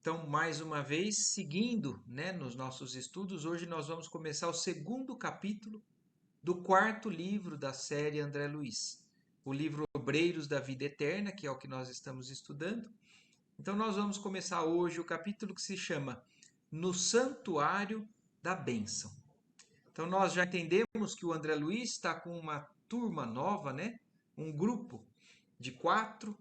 Então, mais uma vez, seguindo, né, nos nossos estudos, hoje nós vamos começar o segundo capítulo do quarto livro da série André Luiz, o livro Obreiros da Vida Eterna, que é o que nós estamos estudando. Então, nós vamos começar hoje o capítulo que se chama No Santuário da Bênção. Então, nós já entendemos que o André Luiz está com uma turma nova, né? Um grupo de 4,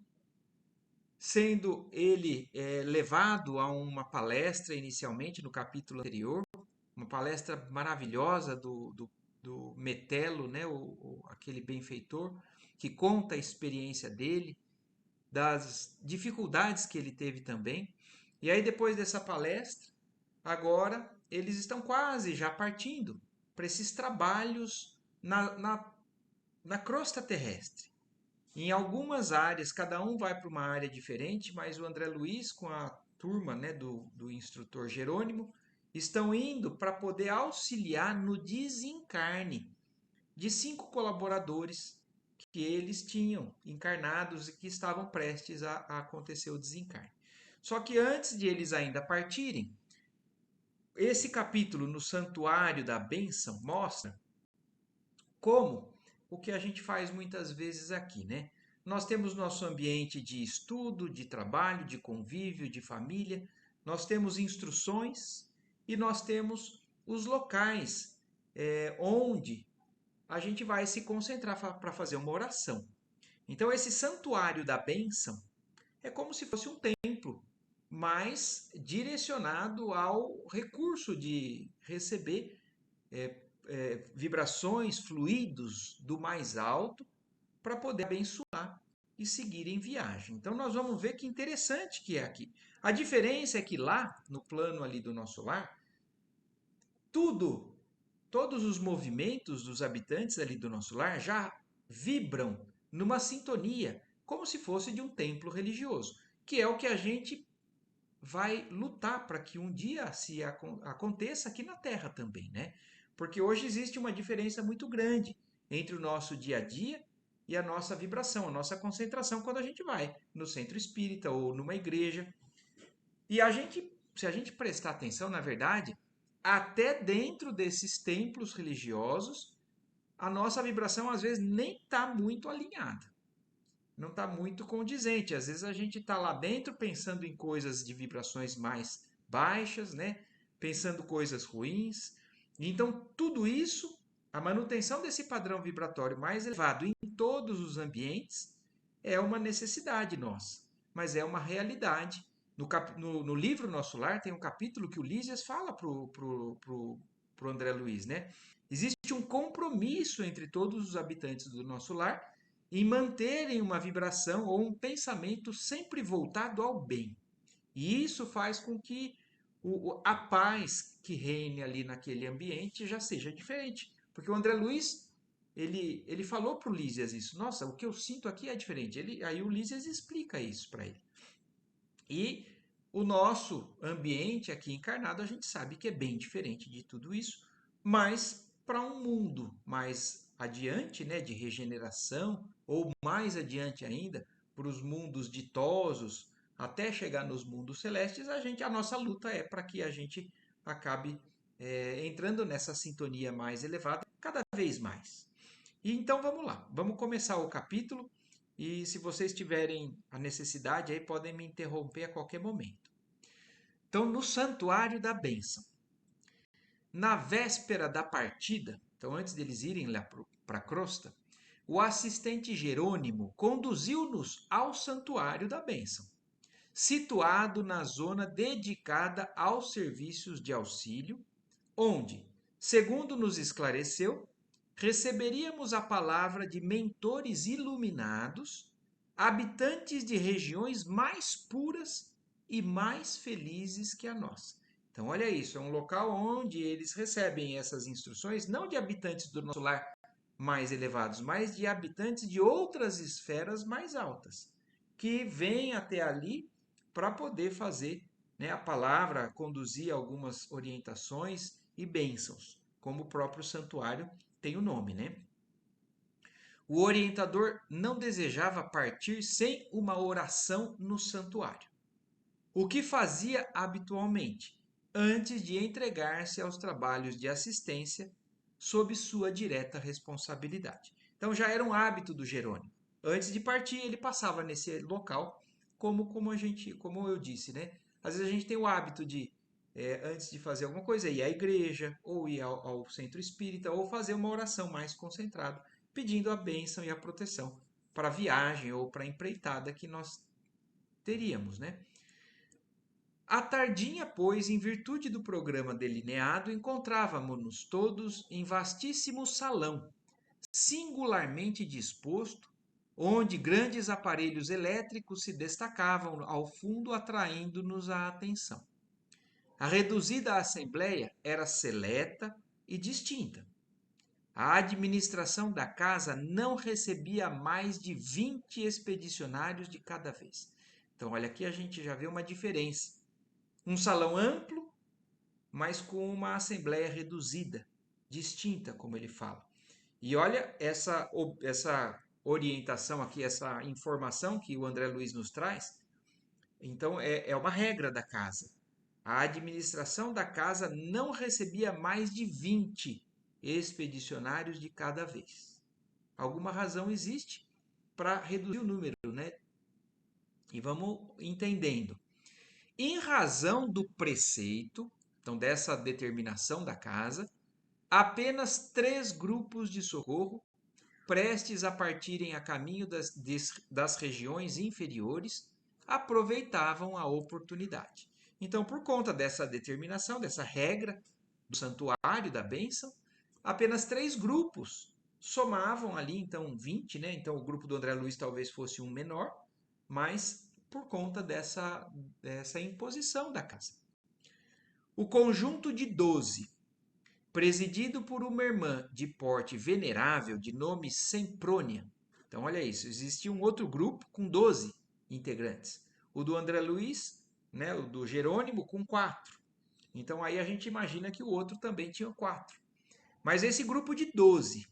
sendo ele levado a uma palestra inicialmente no capítulo anterior, uma palestra maravilhosa do Metelo, né, aquele benfeitor, que conta a experiência dele, das dificuldades que ele teve também. E aí, depois dessa palestra, agora eles estão quase já partindo para esses trabalhos na crosta terrestre. Em algumas áreas, cada um vai para uma área diferente, mas o André Luiz, com a turma, né, do instrutor Jerônimo, estão indo para poder auxiliar no desencarne de 5 colaboradores que eles tinham encarnados e que estavam prestes a acontecer o desencarne. Só que antes de eles ainda partirem, esse capítulo no Santuário da Bênção mostra como o que a gente faz muitas vezes aqui, né? Nós temos nosso ambiente de estudo, de trabalho, de convívio, de família, nós temos instruções e nós temos os locais onde a gente vai se concentrar para fazer uma oração. Então, esse santuário da bênção é como se fosse um templo, mas direcionado ao recurso de receber vibrações, fluidos do mais alto para poder abençoar e seguir em viagem. Então nós vamos ver que interessante que é aqui. A diferença é que lá, no plano ali do nosso lar, todos os movimentos dos habitantes ali do nosso lar já vibram numa sintonia, como se fosse de um templo religioso, que é o que a gente vai lutar para que um dia se aconteça aqui na Terra também, né? Porque hoje existe uma diferença muito grande entre o nosso dia a dia e a nossa vibração, a nossa concentração quando a gente vai no centro espírita ou numa igreja. E se a gente prestar atenção, na verdade, até dentro desses templos religiosos, a nossa vibração às vezes nem está muito alinhada, não está muito condizente. Às vezes a gente está lá dentro pensando em coisas de vibrações mais baixas, né? Pensando coisas ruins. Então, tudo isso, a manutenção desse padrão vibratório mais elevado em todos os ambientes, é uma necessidade nossa, mas é uma realidade. No livro Nosso Lar tem um capítulo que o Lísias fala pro André Luiz, né? Existe um compromisso entre todos os habitantes do nosso lar em manterem uma vibração ou um pensamento sempre voltado ao bem. E isso faz com que a paz que reine ali naquele ambiente já seja diferente. Porque o André Luiz, ele falou para o Lísias isso. Nossa, o que eu sinto aqui é diferente. Aí o Lísias explica isso para ele. E o nosso ambiente aqui encarnado, a gente sabe que é bem diferente de tudo isso, mas para um mundo mais adiante, né, de regeneração, ou mais adiante ainda, para os mundos ditosos, até chegar nos mundos celestes, a nossa luta é para que a gente acabe entrando nessa sintonia mais elevada cada vez mais. E então vamos lá, vamos começar o capítulo e se vocês tiverem a necessidade aí podem me interromper a qualquer momento. Então, no Santuário da Bênção, na véspera da partida, então antes deles irem lá para a crosta, o assistente Jerônimo conduziu-nos ao Santuário da Bênção, situado na zona dedicada aos serviços de auxílio, onde, segundo nos esclareceu, receberíamos a palavra de mentores iluminados, habitantes de regiões mais puras e mais felizes que a nossa. Então, olha isso, é um local onde eles recebem essas instruções, não de habitantes do nosso lar mais elevados, mas de habitantes de outras esferas mais altas, que vêm até ali para poder fazer, né, a palavra, conduzir algumas orientações e bênçãos, como o próprio santuário tem o nome, né? O orientador não desejava partir sem uma oração no santuário. o que fazia habitualmente, antes de entregar-se aos trabalhos de assistência sob sua direta responsabilidade. Então já era um hábito do Jerônimo. Antes de partir, ele passava nesse local, como eu disse, né? Às vezes a gente tem o hábito de, antes de fazer alguma coisa, ir à igreja, ou ir ao centro espírita, ou fazer uma oração mais concentrada, pedindo a bênção e a proteção para a viagem ou para a empreitada que nós teríamos, né? À tardinha, pois, em virtude do programa delineado, encontrávamos-nos todos em vastíssimo salão, singularmente disposto, onde grandes aparelhos elétricos se destacavam ao fundo, atraindo-nos a atenção. A reduzida assembleia era seleta e distinta. A administração da casa não recebia mais de 20 expedicionários de cada vez. Então, olha, aqui a gente já vê uma diferença. Um salão amplo, mas com uma assembleia reduzida, distinta, como ele fala. E olha essa orientação aqui, essa informação que o André Luiz nos traz. Então, é uma regra da casa. A administração da casa não recebia mais de 20 expedicionários de cada vez. Alguma razão existe para reduzir o número, né? E vamos entendendo. Em razão do preceito, então dessa determinação da casa, apenas 3 grupos de socorro, prestes a partirem a caminho das regiões inferiores, aproveitavam a oportunidade. Então, por conta dessa determinação, dessa regra do santuário da bênção, apenas 3 grupos somavam ali, então 20, né? Então o grupo do André Luiz talvez fosse um menor, mas por conta dessa imposição da casa. O conjunto de 12, presidido por uma irmã de porte venerável de nome Semprônia. Então, olha isso, existia um outro grupo com 12 integrantes. O do André Luiz, né, o do Jerônimo, com 4. Então, aí a gente imagina que o outro também tinha 4. Mas esse grupo de 12,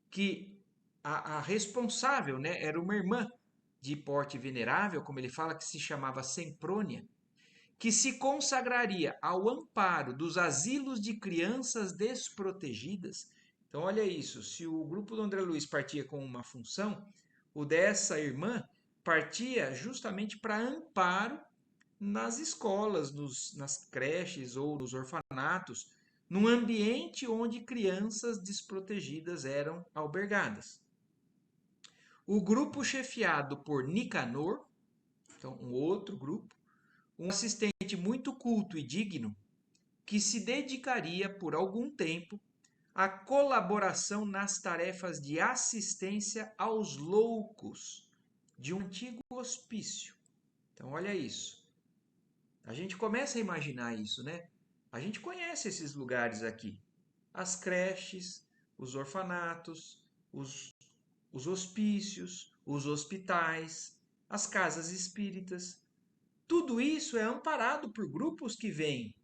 que a responsável, né, era uma irmã de porte venerável, como ele fala, que se chamava Semprônia, que se consagraria ao amparo dos asilos de crianças desprotegidas. Então, olha isso, se o grupo do André Luiz partia com uma função, o dessa irmã partia justamente para amparo nas escolas, nas creches ou nos orfanatos, num ambiente onde crianças desprotegidas eram albergadas. O grupo chefiado por Nicanor, então um outro grupo, um assistente muito culto e digno, que se dedicaria por algum tempo à colaboração nas tarefas de assistência aos loucos de um antigo hospício. Então, olha isso. A gente começa a imaginar isso, né? A gente conhece esses lugares aqui. As creches, os orfanatos, os hospícios, os hospitais, as casas espíritas. Tudo isso é amparado por grupos que vêm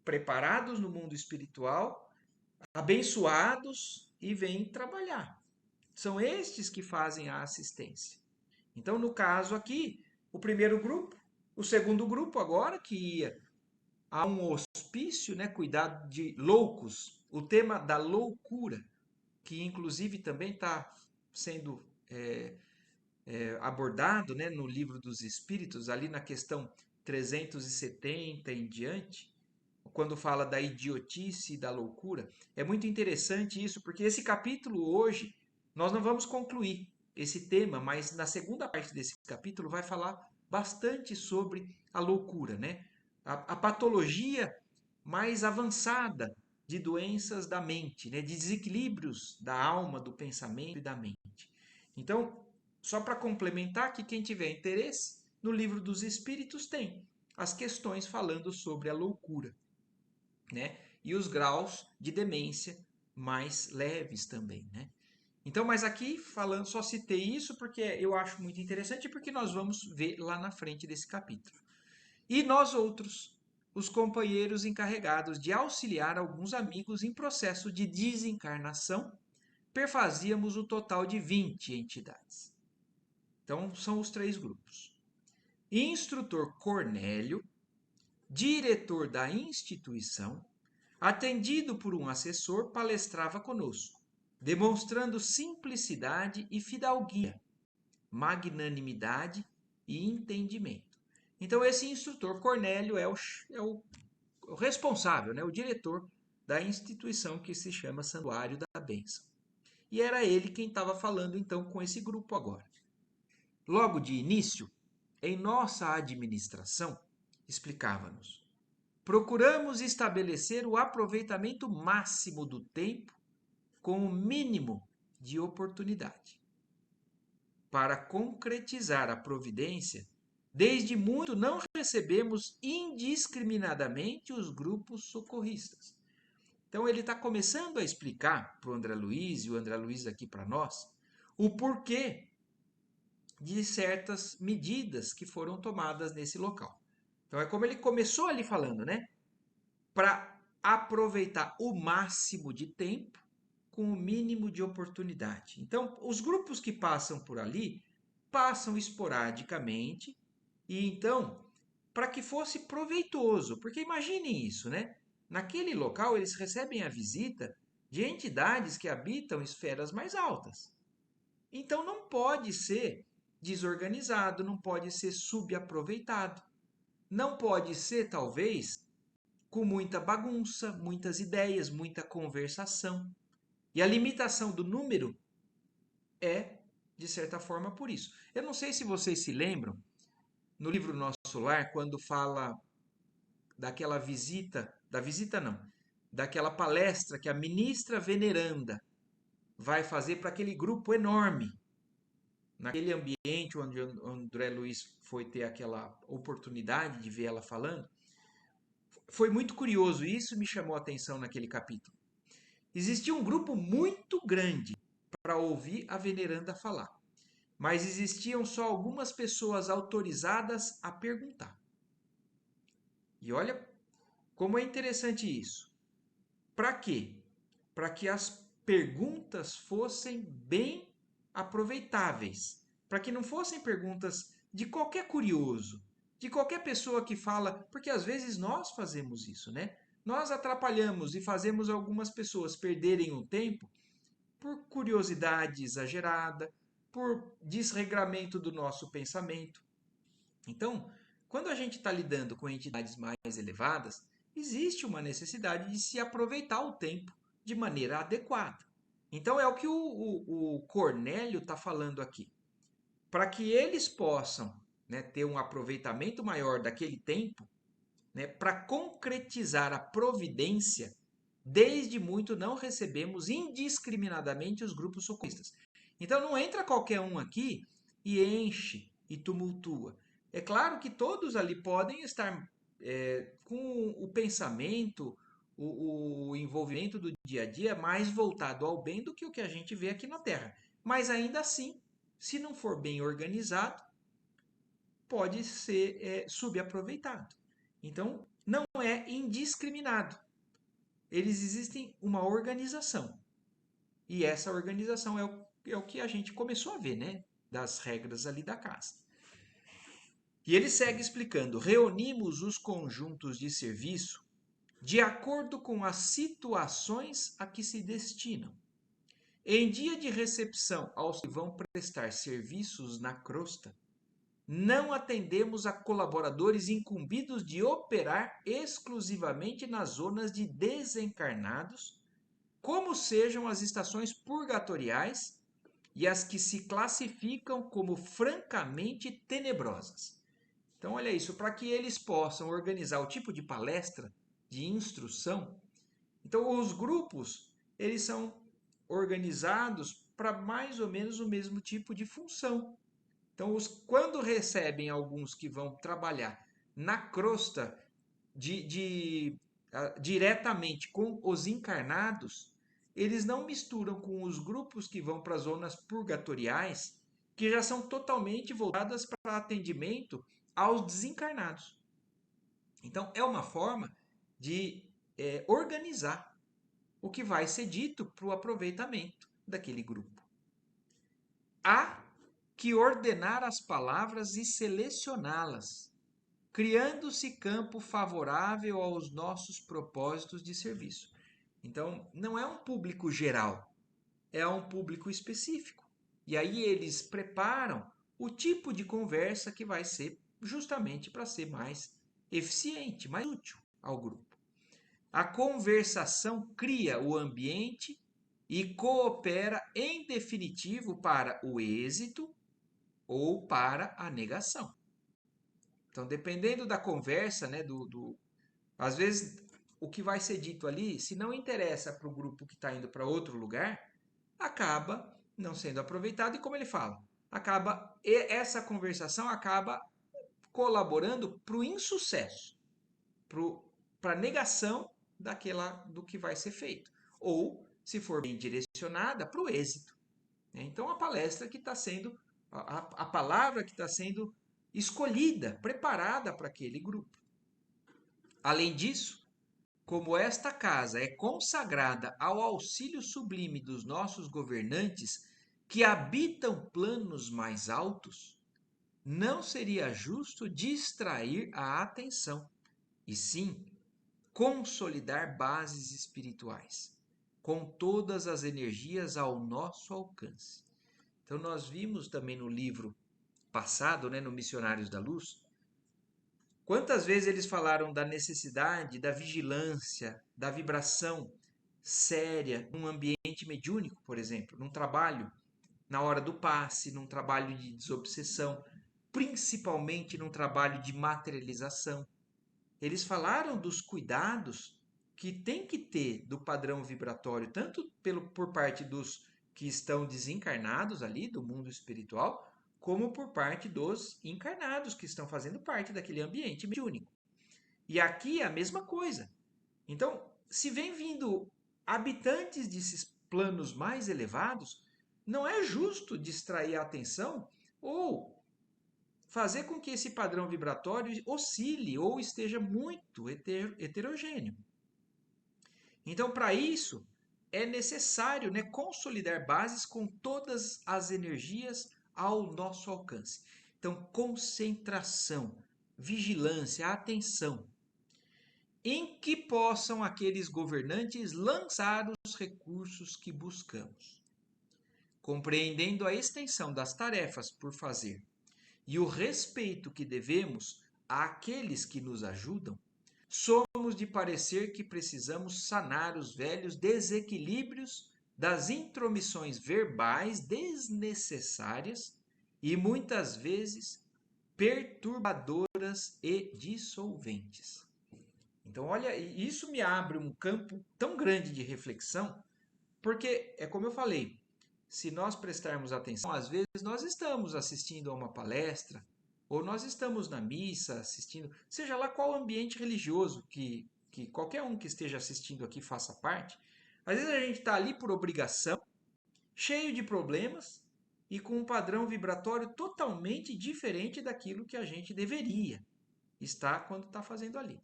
preparados no mundo espiritual, abençoados e vêm trabalhar. São estes que fazem a assistência. Então, no caso aqui, o primeiro grupo, o segundo grupo agora que ia a um hospício, né, cuidar de loucos, o tema da loucura, que inclusive também está sendo abordado, né, no livro dos Espíritos, ali na questão 370 em diante, quando fala da idiotice e da loucura. É muito interessante isso, porque esse capítulo hoje, nós não vamos concluir esse tema, mas na segunda parte desse capítulo vai falar bastante sobre a loucura, né? A patologia mais avançada de doenças da mente, né? De desequilíbrios da alma, do pensamento e da mente. Então, só para complementar que quem tiver interesse, no livro dos Espíritos tem as questões falando sobre a loucura, né? E os graus de demência mais leves também, né? Então, mas aqui falando, só citei isso porque eu acho muito interessante, porque nós vamos ver lá na frente desse capítulo. E nós outros, os companheiros encarregados de auxiliar alguns amigos em processo de desencarnação, perfazíamos o total de 20 entidades. Então, são os 3 grupos. instrutor Cornélio, diretor da instituição, atendido por um assessor, palestrava conosco, demonstrando simplicidade e fidalguia, magnanimidade e entendimento. Então, esse instrutor Cornélio é o responsável, né, o diretor da instituição que se chama Santuário da Bênção. E era ele quem estava falando então com esse grupo agora. Logo de início, em nossa administração, explicava-nos, procuramos estabelecer o aproveitamento máximo do tempo com o mínimo de oportunidade. Para concretizar a providência, desde muito não recebemos indiscriminadamente os grupos socorristas. Então ele está começando a explicar para o André Luiz e o André Luiz aqui para nós o porquê de certas medidas que foram tomadas nesse local. Então é como ele começou ali falando, né? Para aproveitar o máximo de tempo com o mínimo de oportunidade. Então, os grupos que passam por ali passam esporadicamente e então, para que fosse proveitoso, porque imaginem isso, né? Naquele local eles recebem a visita de entidades que habitam esferas mais altas. Então não pode ser desorganizado, não pode ser subaproveitado. Não pode ser, talvez, com muita bagunça, muitas ideias, muita conversação. E a limitação do número é, de certa forma, por isso. Eu não sei se vocês se lembram, no livro Nosso Lar, quando fala daquela visita, da visita não, daquela palestra que a ministra veneranda vai fazer para aquele grupo enorme, naquele ambiente onde o André Luiz foi ter aquela oportunidade de ver ela falando. Foi muito curioso, isso me chamou a atenção naquele capítulo. Existia um grupo muito grande para ouvir a veneranda falar, mas existiam só algumas pessoas autorizadas a perguntar. E olha como é interessante isso. Para quê? Para que as perguntas fossem bem aproveitáveis, para que não fossem perguntas de qualquer curioso, de qualquer pessoa que fala, porque às vezes nós fazemos isso, né? Nós atrapalhamos e fazemos algumas pessoas perderem o tempo por curiosidade exagerada, por desregramento do nosso pensamento. Então, quando a gente está lidando com entidades mais elevadas, existe uma necessidade de se aproveitar o tempo de maneira adequada. Então, é o que o Cornélio está falando aqui. Para que eles possam, né, ter um aproveitamento maior daquele tempo, né, para concretizar a providência, desde muito não recebemos indiscriminadamente os grupos socorristas. Então não entra qualquer um aqui e enche e tumultua. É claro que todos ali podem estar com o pensamento, o envolvimento do dia a dia mais voltado ao bem do que o que a gente vê aqui na Terra. Mas ainda assim, se não for bem organizado, pode ser subaproveitado. Então, não é indiscriminado. Eles existem uma organização. E essa organização é o que a gente começou a ver, né? Das regras ali da casa. E ele segue explicando: reunimos os conjuntos de serviço de acordo com as situações a que se destinam. Em dia de recepção aos que vão prestar serviços na crosta, não atendemos a colaboradores incumbidos de operar exclusivamente nas zonas de desencarnados, como sejam as estações purgatoriais e as que se classificam como francamente tenebrosas. Então, olha isso, para que eles possam organizar o tipo de palestra, de instrução. Então, os grupos, eles são organizados para mais ou menos o mesmo tipo de função. Então, quando recebem alguns que vão trabalhar na crosta diretamente com os encarnados, eles não misturam com os grupos que vão para as zonas purgatoriais, que já são totalmente voltadas para atendimento aos desencarnados. Então, é uma forma de organizar o que vai ser dito para o aproveitamento daquele grupo. Há que ordenar as palavras e selecioná-las, criando-se campo favorável aos nossos propósitos de serviço. Então, não é um público geral, é um público específico. E aí eles preparam o tipo de conversa que vai ser justamente para ser mais eficiente, mais útil ao grupo. A conversação cria o ambiente e coopera em definitivo para o êxito ou para a negação. Então, dependendo da conversa, né, às vezes o que vai ser dito ali, se não interessa para o grupo que está indo para outro lugar, acaba não sendo aproveitado e, como ele fala, essa conversação acaba colaborando para o insucesso, para a negação do que vai ser feito. Ou, se for bem direcionada, para o êxito. Então, a palestra que está sendo, a palavra que está sendo escolhida, preparada para aquele grupo. Além disso, como esta casa é consagrada ao auxílio sublime dos nossos governantes que habitam planos mais altos, não seria justo distrair a atenção, e sim consolidar bases espirituais, com todas as energias ao nosso alcance. Então, nós vimos também no livro passado, né, no Missionários da Luz, quantas vezes eles falaram da necessidade da vigilância, da vibração séria num ambiente mediúnico, por exemplo, num trabalho, na hora do passe, num trabalho de desobsessão, principalmente num trabalho de materialização. Eles falaram dos cuidados que tem que ter do padrão vibratório, tanto por parte dos que estão desencarnados ali, do mundo espiritual, como por parte dos encarnados que estão fazendo parte daquele ambiente mediúnico. E aqui é a mesma coisa. Então, se vem vindo habitantes desses planos mais elevados, não é justo distrair a atenção ou fazer com que esse padrão vibratório oscile ou esteja muito heterogêneo. Então, para isso, é necessário, né, consolidar bases com todas as energias ao nosso alcance. Então, concentração, vigilância, atenção, em que possam aqueles governantes lançar os recursos que buscamos. Compreendendo a extensão das tarefas por fazer e o respeito que devemos àqueles que nos ajudam, somos de parecer que precisamos sanar os velhos desequilíbrios das intromissões verbais desnecessárias e muitas vezes perturbadoras e dissolventes. Então, olha, isso me abre um campo tão grande de reflexão, porque é como eu falei, se nós prestarmos atenção, às vezes nós estamos assistindo a uma palestra, ou nós estamos na missa assistindo, seja lá qual ambiente religioso que qualquer um que esteja assistindo aqui faça parte, às vezes a gente está ali por obrigação, cheio de problemas e com um padrão vibratório totalmente diferente daquilo que a gente deveria estar quando está fazendo ali.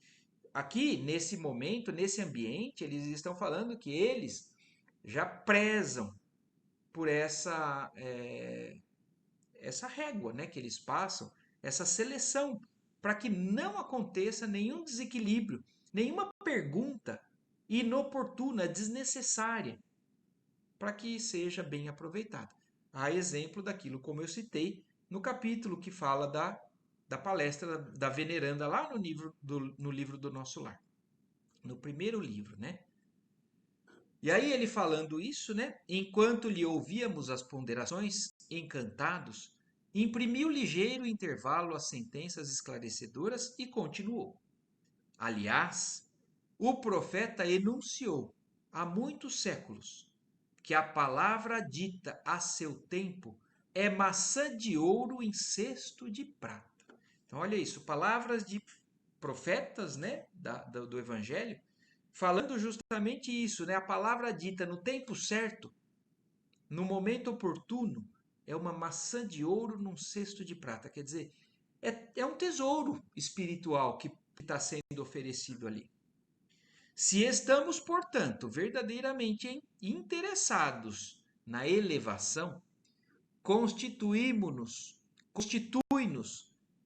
Aqui, nesse momento, nesse ambiente, eles estão falando que eles já prezam por essa régua, né, que eles passam, essa seleção, para que não aconteça nenhum desequilíbrio, nenhuma pergunta inoportuna, desnecessária, para que seja bem aproveitada. A exemplo daquilo, como eu citei, no capítulo que fala da palestra da veneranda lá no livro do Nosso Lar. No primeiro livro, né? E aí ele falando isso, né? Enquanto lhe ouvíamos as ponderações, encantados, imprimiu ligeiro intervalo às sentenças esclarecedoras e continuou. Aliás, o profeta enunciou há muitos séculos que a palavra dita a seu tempo é maçã de ouro em cesto de prata. Então, olha isso, palavras de profetas, né, do Evangelho, falando justamente isso, né? A palavra dita no tempo certo, no momento oportuno, é uma maçã de ouro num cesto de prata. Quer dizer, é um tesouro espiritual que está sendo oferecido ali. Se estamos, portanto, verdadeiramente interessados na elevação, constitui-nos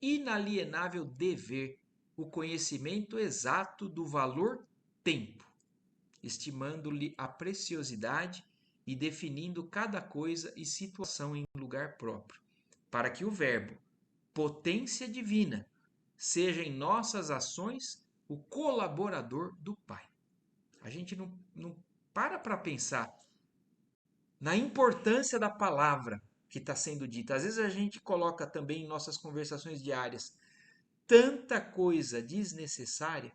inalienável dever o conhecimento exato do valor tempo, estimando-lhe a preciosidade e definindo cada coisa e situação em lugar próprio, para que o Verbo, potência divina, seja em nossas ações o colaborador do Pai. A gente não para pensar na importância da palavra que está sendo dita. Às vezes a gente coloca também em nossas conversações diárias tanta coisa desnecessária,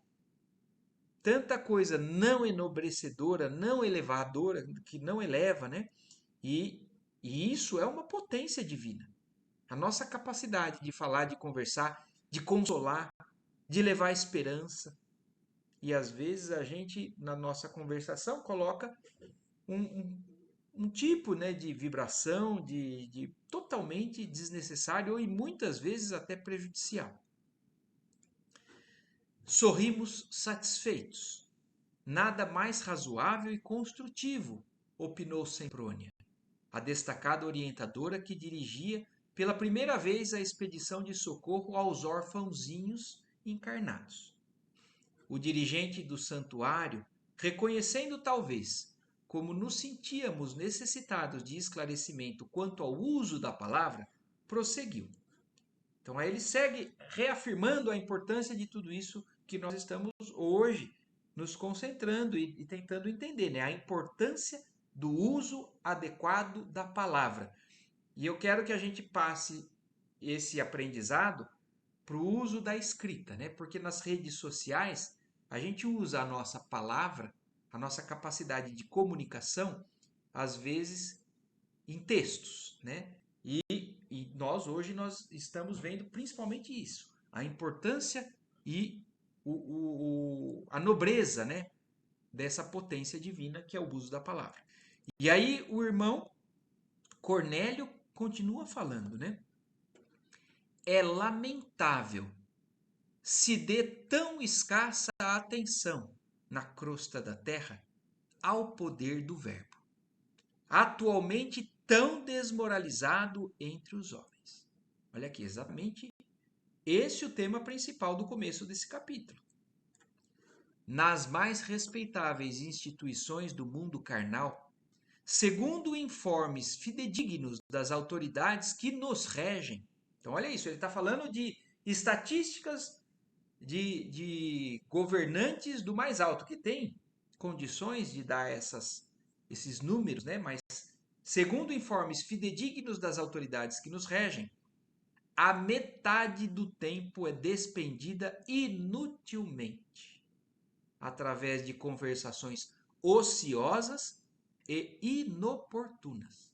tanta coisa não enobrecedora, não elevadora, que não eleva, né? E, e isso é uma potência divina. A nossa capacidade de falar, de conversar, de consolar, de levar esperança. E às vezes a gente, na nossa conversação, coloca um tipo, né, de vibração de totalmente desnecessário e muitas vezes até prejudicial. Sorrimos satisfeitos. Nada mais razoável e construtivo, opinou Semprônia, a destacada orientadora que dirigia pela primeira vez a expedição de socorro aos órfãozinhos encarnados. O dirigente do santuário, reconhecendo talvez como nos sentíamos necessitados de esclarecimento quanto ao uso da palavra, prosseguiu. Então aí ele segue reafirmando a importância de tudo isso que nós estamos hoje nos concentrando e tentando entender, né? A importância do uso adequado da palavra. E eu quero que a gente passe esse aprendizado para o uso da escrita, né? Porque nas redes sociais a gente usa a nossa palavra, a nossa capacidade de comunicação, às vezes em textos, né? E nós estamos vendo principalmente isso, a importância e a nobreza, né, dessa potência divina que é o uso da palavra. E aí o irmão Cornélio continua falando, né? É lamentável se dê tão escassa atenção na crosta da terra ao poder do verbo, atualmente tão desmoralizado entre os homens. Olha aqui, exatamente esse é o tema principal do começo desse capítulo. Nas mais respeitáveis instituições do mundo carnal, segundo informes fidedignos das autoridades que nos regem. Então, olha isso, ele está falando de estatísticas de governantes do mais alto, que tem condições de dar esses números, né? Mas, segundo informes fidedignos das autoridades que nos regem, a metade do tempo é despendida inutilmente, através de conversações ociosas e inoportunas.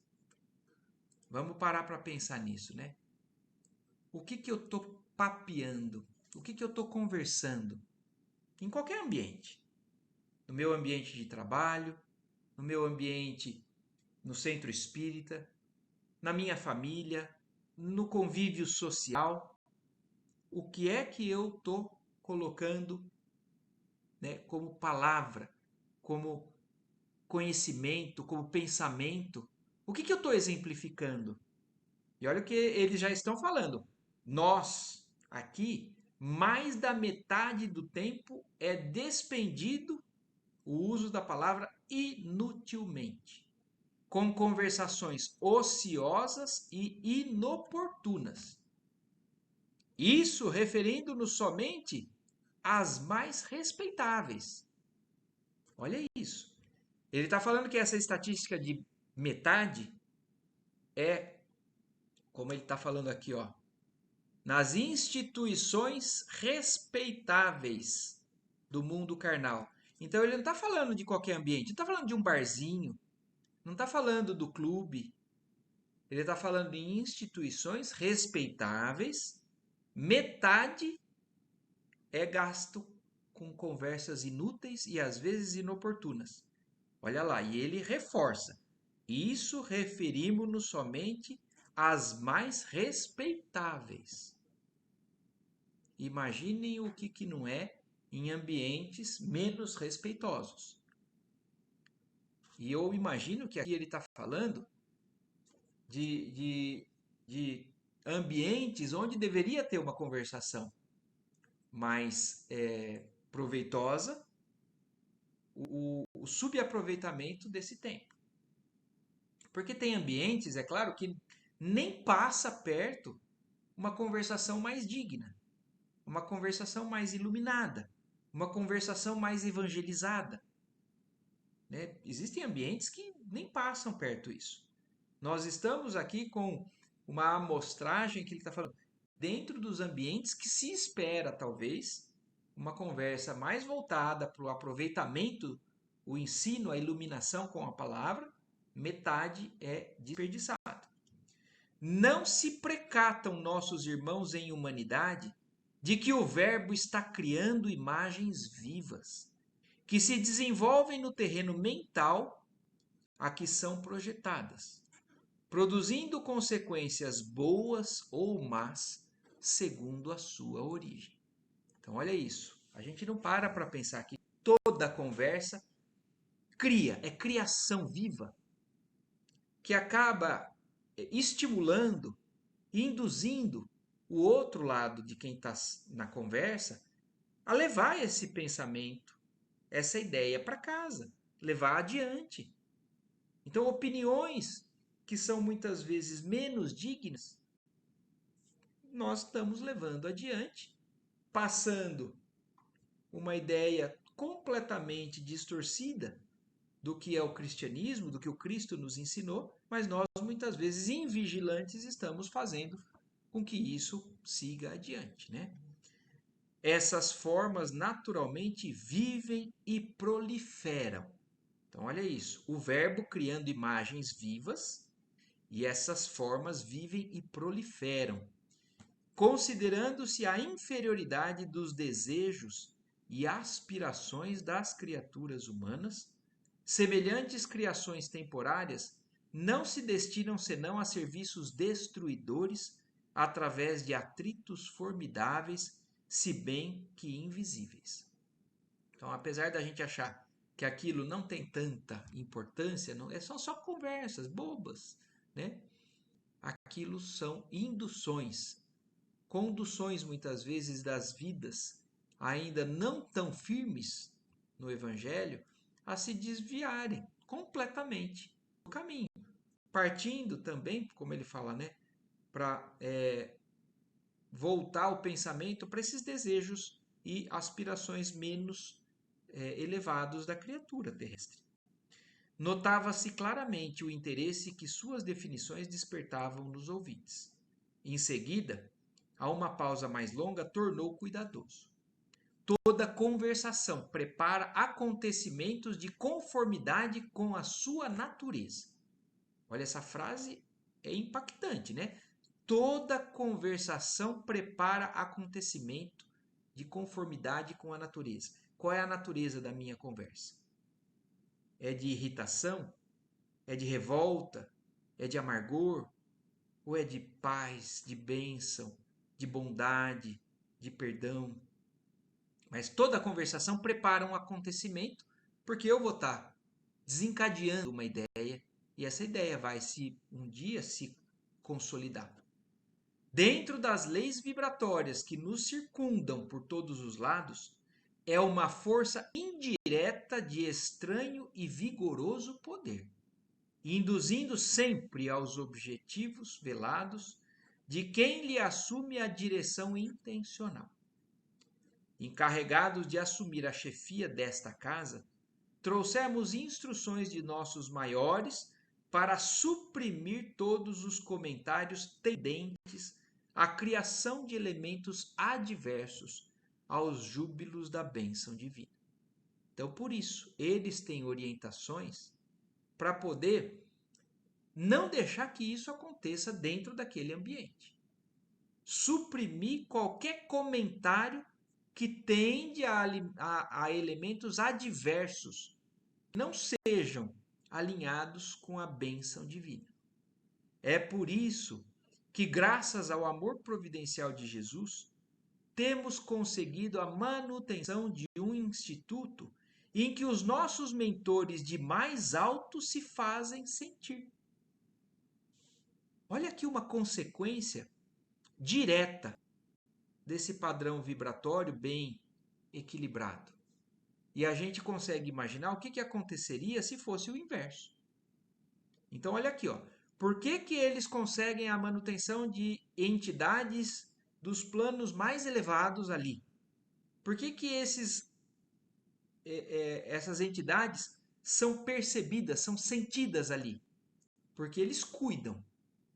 Vamos parar para pensar nisso, né? O que eu estou papeando? O que eu estou conversando? Em qualquer ambiente. No meu ambiente de trabalho, no meu ambiente no centro espírita, na minha família, no convívio social. O que é que eu estou colocando, né, como palavra, como conhecimento, como pensamento? O que eu estou exemplificando? E olha o que eles já estão falando. Nós, aqui, mais da metade do tempo é despendido o uso da palavra inutilmente, com conversações ociosas e inoportunas. Isso referindo-nos somente às mais respeitáveis. Olha isso. Ele está falando que essa estatística de metade é, como ele está falando aqui, ó, nas instituições respeitáveis do mundo carnal. Então ele não está falando de qualquer ambiente, não está falando de um barzinho, não está falando do clube. Ele está falando de instituições respeitáveis. Metade é gasto com conversas inúteis e às vezes inoportunas. Olha lá, e ele reforça. Isso referimos-nos somente às mais respeitáveis. Imaginem o que não é em ambientes menos respeitosos. E eu imagino que aqui ele está falando de, de, de ambientes onde deveria ter uma conversação mais proveitosa, o subaproveitamento desse tempo. Porque tem ambientes, é claro, que nem passa perto uma conversação mais digna, uma conversação mais iluminada, uma conversação mais evangelizada. Né? Existem ambientes que nem passam perto isso. Nós estamos aqui com uma amostragem que ele está falando dentro dos ambientes que se espera, talvez, uma conversa mais voltada para o aproveitamento, o ensino, a iluminação com a palavra, metade é desperdiçado. Não se precatam nossos irmãos em humanidade de que o Verbo está criando imagens vivas, que se desenvolvem no terreno mental a que são projetadas, produzindo consequências boas ou más, segundo a sua origem. Então, olha isso. A gente não para pensar que toda conversa é criação viva, que acaba estimulando, induzindo o outro lado de quem está na conversa a levar esse pensamento, essa ideia para casa, levar adiante. Então, opiniões que são muitas vezes menos dignas, nós estamos levando adiante, passando uma ideia completamente distorcida do que é o cristianismo, do que o Cristo nos ensinou, mas nós muitas vezes invigilantes estamos fazendo com que isso siga adiante, né? Essas formas naturalmente vivem e proliferam. Então, olha isso, o verbo criando imagens vivas e essas formas vivem e proliferam, considerando-se a inferioridade dos desejos e aspirações das criaturas humanas, semelhantes criações temporárias não se destinam senão a serviços destruidores através de atritos formidáveis, se bem que invisíveis. Então, apesar da gente achar que aquilo não tem tanta importância, não é só conversas bobas, né? Aquilo são induções, conduções muitas vezes das vidas ainda não tão firmes no evangelho a se desviarem completamente do caminho, partindo também, como ele fala, né, para voltar o pensamento para esses desejos e aspirações menos elevados da criatura terrestre. Notava-se claramente o interesse que suas definições despertavam nos ouvintes. Em seguida, a uma pausa mais longa, tornou cuidadoso. Toda conversação prepara acontecimentos de conformidade com a sua natureza. Olha, essa frase é impactante, né? Toda conversação prepara acontecimento de conformidade com a natureza. Qual é a natureza da minha conversa? É de irritação? É de revolta? É de amargor? Ou é de paz, de bênção, de bondade, de perdão? Mas toda conversação prepara um acontecimento, porque eu vou estar desencadeando uma ideia e essa ideia vai um dia se consolidar. Dentro das leis vibratórias que nos circundam por todos os lados, é uma força indireta de estranho e vigoroso poder, induzindo sempre aos objetivos velados de quem lhe assume a direção intencional. Encarregados de assumir a chefia desta casa, trouxemos instruções de nossos maiores para suprimir todos os comentários tendentes à criação de elementos adversos aos júbilos da bênção divina. Então, por isso, eles têm orientações para poder não deixar que isso aconteça dentro daquele ambiente. Suprimir qualquer comentário que tende a elementos adversos, que não sejam alinhados com a bênção divina. É por isso que, graças ao amor providencial de Jesus, temos conseguido a manutenção de um instituto em que os nossos mentores de mais alto se fazem sentir. Olha aqui uma consequência direta desse padrão vibratório bem equilibrado. E a gente consegue imaginar o que aconteceria se fosse o inverso. Então, olha aqui, ó. Por que eles conseguem a manutenção de entidades dos planos mais elevados ali? Por que essas entidades são percebidas, são sentidas ali? Porque eles cuidam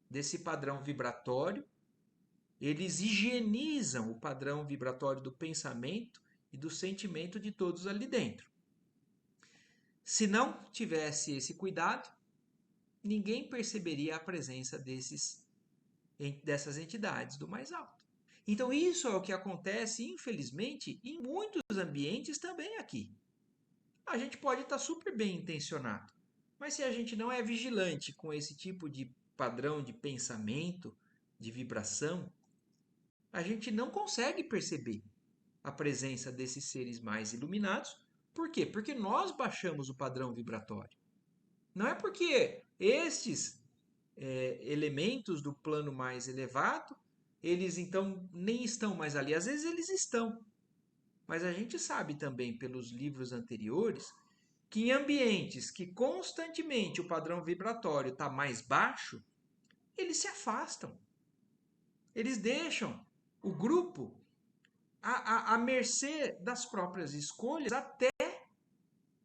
desse padrão vibratório, eles higienizam o padrão vibratório do pensamento e do sentimento de todos ali dentro. Se não tivesse esse cuidado, ninguém perceberia a presença dessas entidades do mais alto. Então, isso é o que acontece, infelizmente, em muitos ambientes também aqui. A gente pode estar super bem intencionado, mas se a gente não é vigilante com esse tipo de padrão de pensamento, de vibração, a gente não consegue perceber a presença desses seres mais iluminados. Por quê? Porque nós baixamos o padrão vibratório. Não é porque estes elementos do plano mais elevado, eles então nem estão mais ali. Às vezes eles estão, mas a gente sabe também pelos livros anteriores que em ambientes que constantemente o padrão vibratório está mais baixo, eles se afastam. Eles deixam o grupo à mercê das próprias escolhas até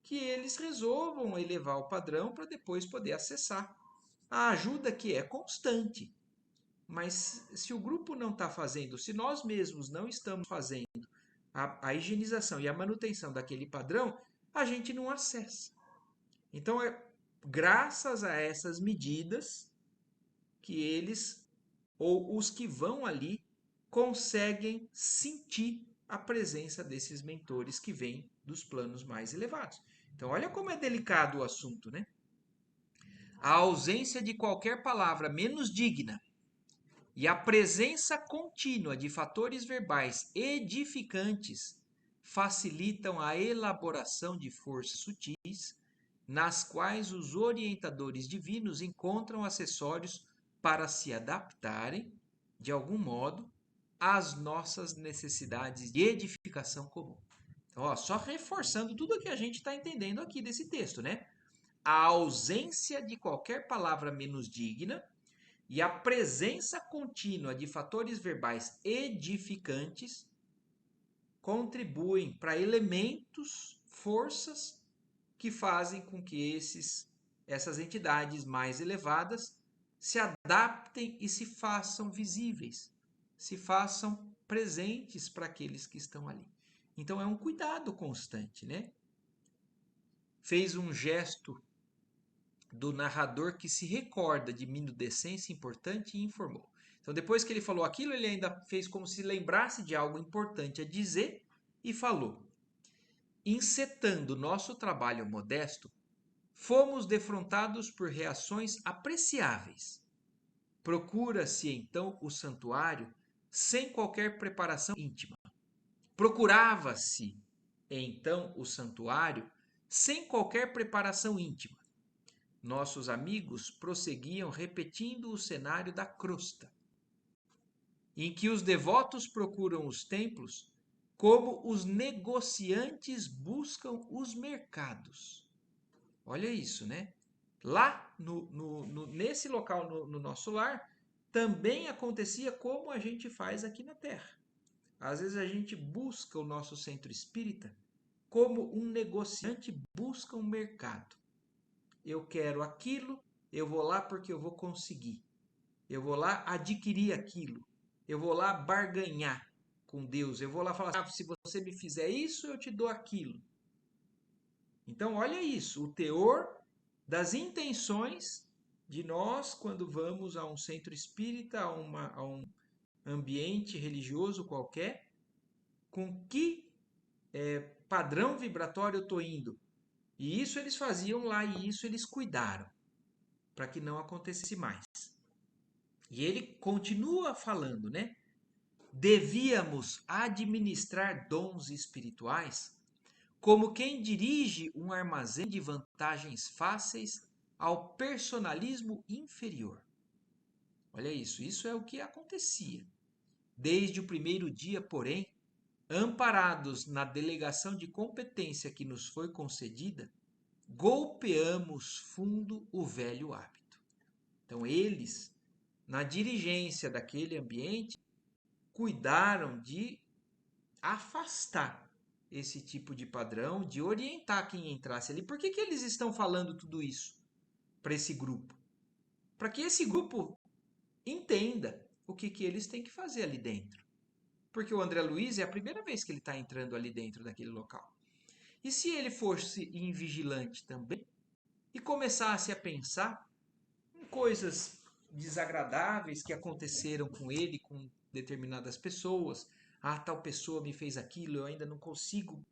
que eles resolvam elevar o padrão para depois poder acessar a ajuda que é constante. Mas se o grupo não está fazendo, se nós mesmos não estamos fazendo a higienização e a manutenção daquele padrão, a gente não acessa. Então, é graças a essas medidas que eles, ou os que vão ali, conseguem sentir a presença desses mentores que vêm dos planos mais elevados. Então, olha como é delicado o assunto, né? A ausência de qualquer palavra menos digna e a presença contínua de fatores verbais edificantes facilitam a elaboração de forças sutis, nas quais os orientadores divinos encontram acessórios para se adaptarem, de algum modo, às nossas necessidades de edificação comum. Então, ó, só reforçando tudo o que a gente está entendendo aqui desse texto, né? A ausência de qualquer palavra menos digna e a presença contínua de fatores verbais edificantes contribuem para elementos, forças que fazem com que essas entidades mais elevadas se adaptem e se façam visíveis, se façam presentes para aqueles que estão ali. Então é um cuidado constante, né? Fez um gesto do narrador que se recorda de minudescência importante e informou. Então, depois que ele falou aquilo, ele ainda fez como se lembrasse de algo importante a dizer e falou: encetando nosso trabalho modesto, fomos defrontados por reações apreciáveis. Procura-se então o santuário sem qualquer preparação íntima. Procurava-se então o santuário sem qualquer preparação íntima. Nossos amigos prosseguiam repetindo o cenário da crosta, em que os devotos procuram os templos como os negociantes buscam os mercados. Olha isso, né? Lá, nesse local, no nosso lar, também acontecia como a gente faz aqui na Terra. Às vezes a gente busca o nosso centro espírita como um negociante busca um mercado. Eu quero aquilo, eu vou lá porque eu vou conseguir. Eu vou lá adquirir aquilo. Eu vou lá barganhar com Deus. Eu vou lá falar, se você me fizer isso, eu te dou aquilo. Então, olha isso, o teor das intenções de nós quando vamos a um centro espírita, a um ambiente religioso qualquer, com que padrão vibratório eu estou indo. E isso eles faziam lá e isso eles cuidaram para que não acontecesse mais. E ele continua falando, né? Devíamos administrar dons espirituais como quem dirige um armazém de vantagens fáceis ao personalismo inferior. Olha isso é o que acontecia. Desde o primeiro dia, porém, amparados na delegação de competência que nos foi concedida, golpeamos fundo o velho hábito. Então, eles, na dirigência daquele ambiente, cuidaram de afastar esse tipo de padrão, de orientar quem entrasse ali. Por que que eles estão falando tudo isso para esse grupo? Para que esse grupo entenda o que que eles têm que fazer ali dentro. Porque o André Luiz é a primeira vez que ele está entrando ali dentro daquele local. E se ele fosse invigilante também e começasse a pensar em coisas desagradáveis que aconteceram com ele, com determinadas pessoas, ah, tal pessoa me fez aquilo, eu ainda não consigo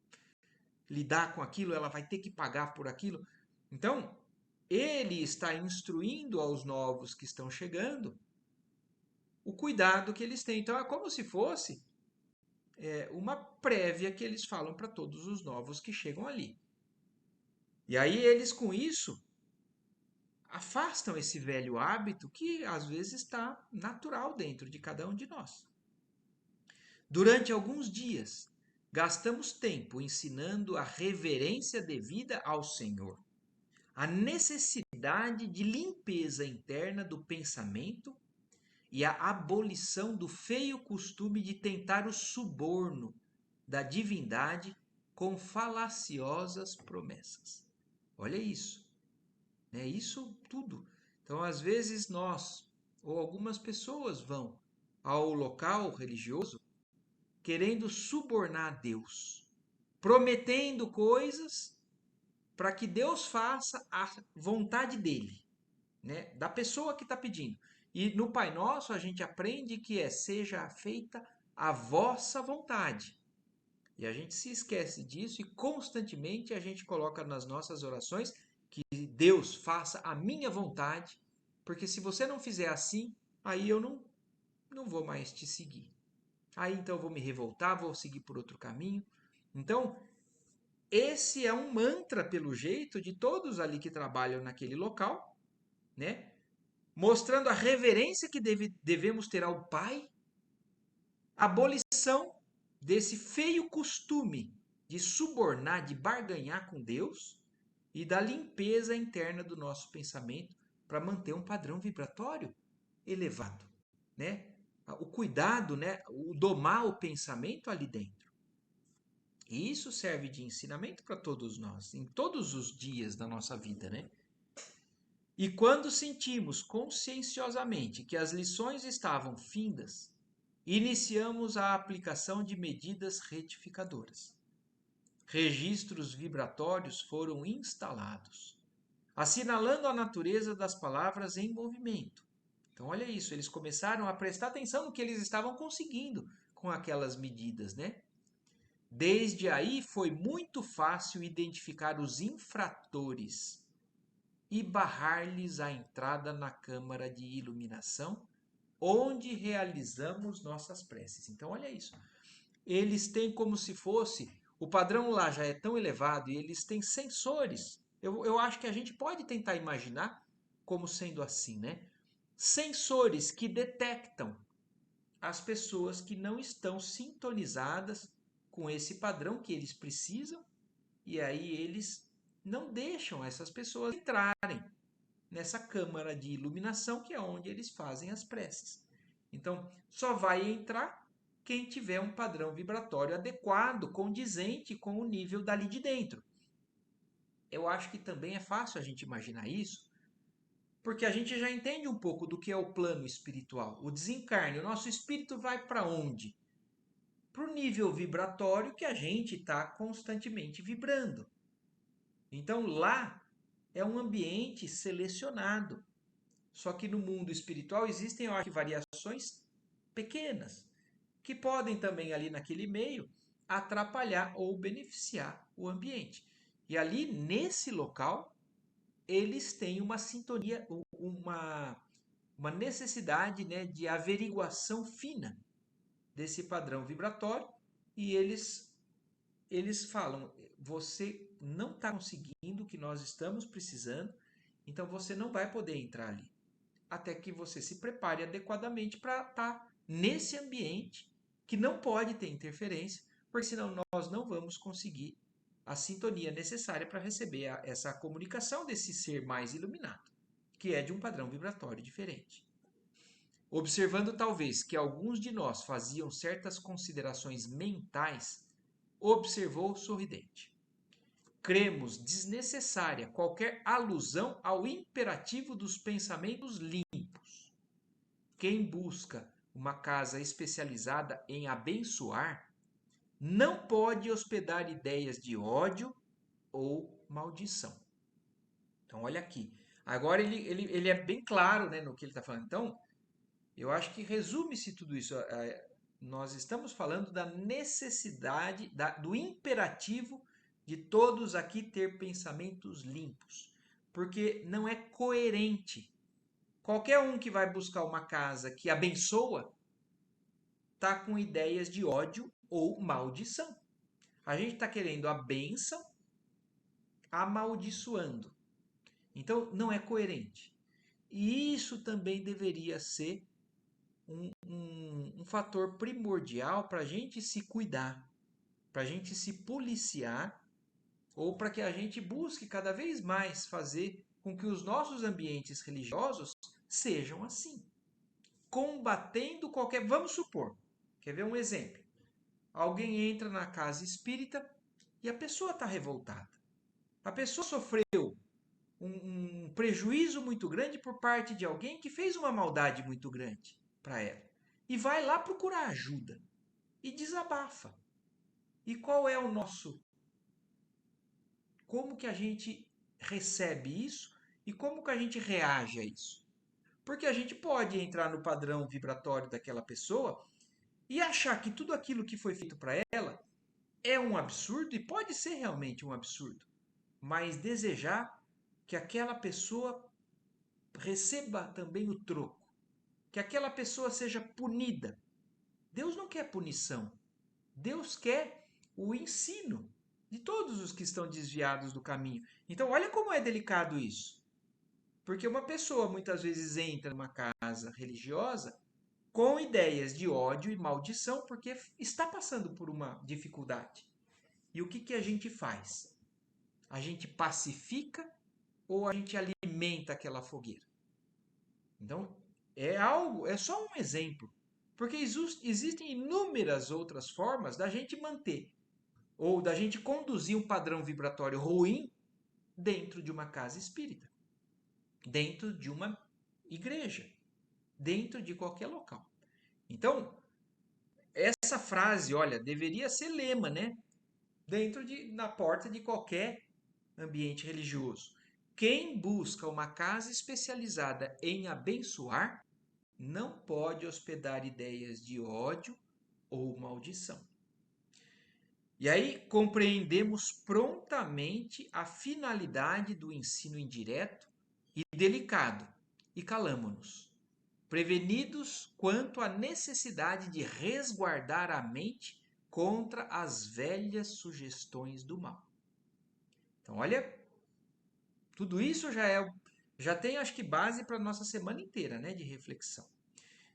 lidar com aquilo, ela vai ter que pagar por aquilo. Então, ele está instruindo aos novos que estão chegando o cuidado que eles têm. Então, é como se fosse uma prévia que eles falam para todos os novos que chegam ali. E aí eles com isso afastam esse velho hábito que às vezes está natural dentro de cada um de nós. Durante alguns dias, gastamos tempo ensinando a reverência devida ao Senhor, a necessidade de limpeza interna do pensamento e a abolição do feio costume de tentar o suborno da divindade com falaciosas promessas. Olha isso, né? Isso tudo. Então, às vezes nós ou algumas pessoas vão ao local religioso querendo subornar Deus, prometendo coisas para que Deus faça a vontade dele, né? Da pessoa que está pedindo. E no Pai Nosso a gente aprende que seja feita a vossa vontade. E a gente se esquece disso e constantemente a gente coloca nas nossas orações que Deus faça a minha vontade, porque se você não fizer assim, aí eu não vou mais te seguir. Aí então eu vou me revoltar, vou seguir por outro caminho. Então, esse é um mantra, pelo jeito, de todos ali que trabalham naquele local, né? Mostrando a reverência que devemos ter ao Pai, a abolição desse feio costume de subornar, de barganhar com Deus e da limpeza interna do nosso pensamento para manter um padrão vibratório elevado, né? O cuidado, né? O domar o pensamento ali dentro. E isso serve de ensinamento para todos nós, em todos os dias da nossa vida, né? E quando sentimos conscienciosamente que as lições estavam findas, iniciamos a aplicação de medidas retificadoras. Registros vibratórios foram instalados, assinalando a natureza das palavras em movimento. Então, olha isso, eles começaram a prestar atenção no que eles estavam conseguindo com aquelas medidas, né? Desde aí foi muito fácil identificar os infratores e barrar-lhes a entrada na câmara de iluminação, onde realizamos nossas preces. Então, olha isso. Eles têm como se fosse, o padrão lá já é tão elevado e eles têm sensores. Eu acho que a gente pode tentar imaginar como sendo assim, né? Sensores que detectam as pessoas que não estão sintonizadas com esse padrão que eles precisam, e aí eles não deixam essas pessoas entrarem nessa câmara de iluminação que é onde eles fazem as preces. Então, só vai entrar quem tiver um padrão vibratório adequado, condizente com o nível dali de dentro. Eu acho que também é fácil a gente imaginar isso, porque a gente já entende um pouco do que é o plano espiritual, o desencarne. O nosso espírito vai para onde? Para o nível vibratório que a gente está constantemente vibrando. Então lá é um ambiente selecionado. Só que no mundo espiritual existem, eu acho, variações pequenas, que podem também ali naquele meio atrapalhar ou beneficiar o ambiente. E ali nesse local, eles têm uma sintonia, uma necessidade, né, de averiguação fina desse padrão vibratório e eles falam, você não está conseguindo o que nós estamos precisando, então você não vai poder entrar ali. até que você se prepare adequadamente para estar nesse ambiente que não pode ter interferência, porque senão nós não vamos conseguir a sintonia necessária para receber essa comunicação desse ser mais iluminado, que é de um padrão vibratório diferente. Observando talvez que alguns de nós faziam certas considerações mentais, observou sorridente. Cremos desnecessária qualquer alusão ao imperativo dos pensamentos limpos. Quem busca uma casa especializada em abençoar não pode hospedar ideias de ódio ou maldição. Então, olha aqui. Agora ele é bem claro, né, no que ele está falando. Então, eu acho que resume-se tudo isso. Nós estamos falando da necessidade, do imperativo de todos aqui ter pensamentos limpos. Porque não é coerente. Qualquer um que vai buscar uma casa que abençoa, está com ideias de ódio ou maldição. A gente está querendo a bênção amaldiçoando. Então, não é coerente. E isso também deveria ser um fator primordial para a gente se cuidar, para a gente se policiar, ou para que a gente busque cada vez mais fazer com que os nossos ambientes religiosos sejam assim. Combatendo qualquer. Vamos supor, quer ver um exemplo? Alguém entra na casa espírita e a pessoa está revoltada. A pessoa sofreu um prejuízo muito grande por parte de alguém que fez uma maldade muito grande para ela. E vai lá procurar ajuda e desabafa. E qual é o nosso? Como que a gente recebe isso e como que a gente reage a isso? Porque a gente pode entrar no padrão vibratório daquela pessoa e achar que tudo aquilo que foi feito para ela é um absurdo, e pode ser realmente um absurdo, mas desejar que aquela pessoa receba também o troco, que aquela pessoa seja punida. Deus não quer punição. Deus quer o ensino de todos os que estão desviados do caminho. Então, olha como é delicado isso. Porque uma pessoa muitas vezes entra numa casa religiosa com ideias de ódio e maldição porque está passando por uma dificuldade. E o que, que a gente faz? A gente pacifica ou a gente alimenta aquela fogueira? Então, é só um exemplo. Porque existem inúmeras outras formas da gente manter ou da gente conduzir um padrão vibratório ruim dentro de uma casa espírita, dentro de uma igreja, dentro de qualquer local. Então, essa frase, olha, deveria ser lema, né? Na porta de qualquer ambiente religioso. Quem busca uma casa especializada em abençoar não pode hospedar ideias de ódio ou maldição. E aí compreendemos prontamente a finalidade do ensino indireto e delicado e calamo-nos, prevenidos quanto à necessidade de resguardar a mente contra as velhas sugestões do mal. Então, olha, tudo isso já tem, acho que, base para a nossa semana inteira, né, de reflexão.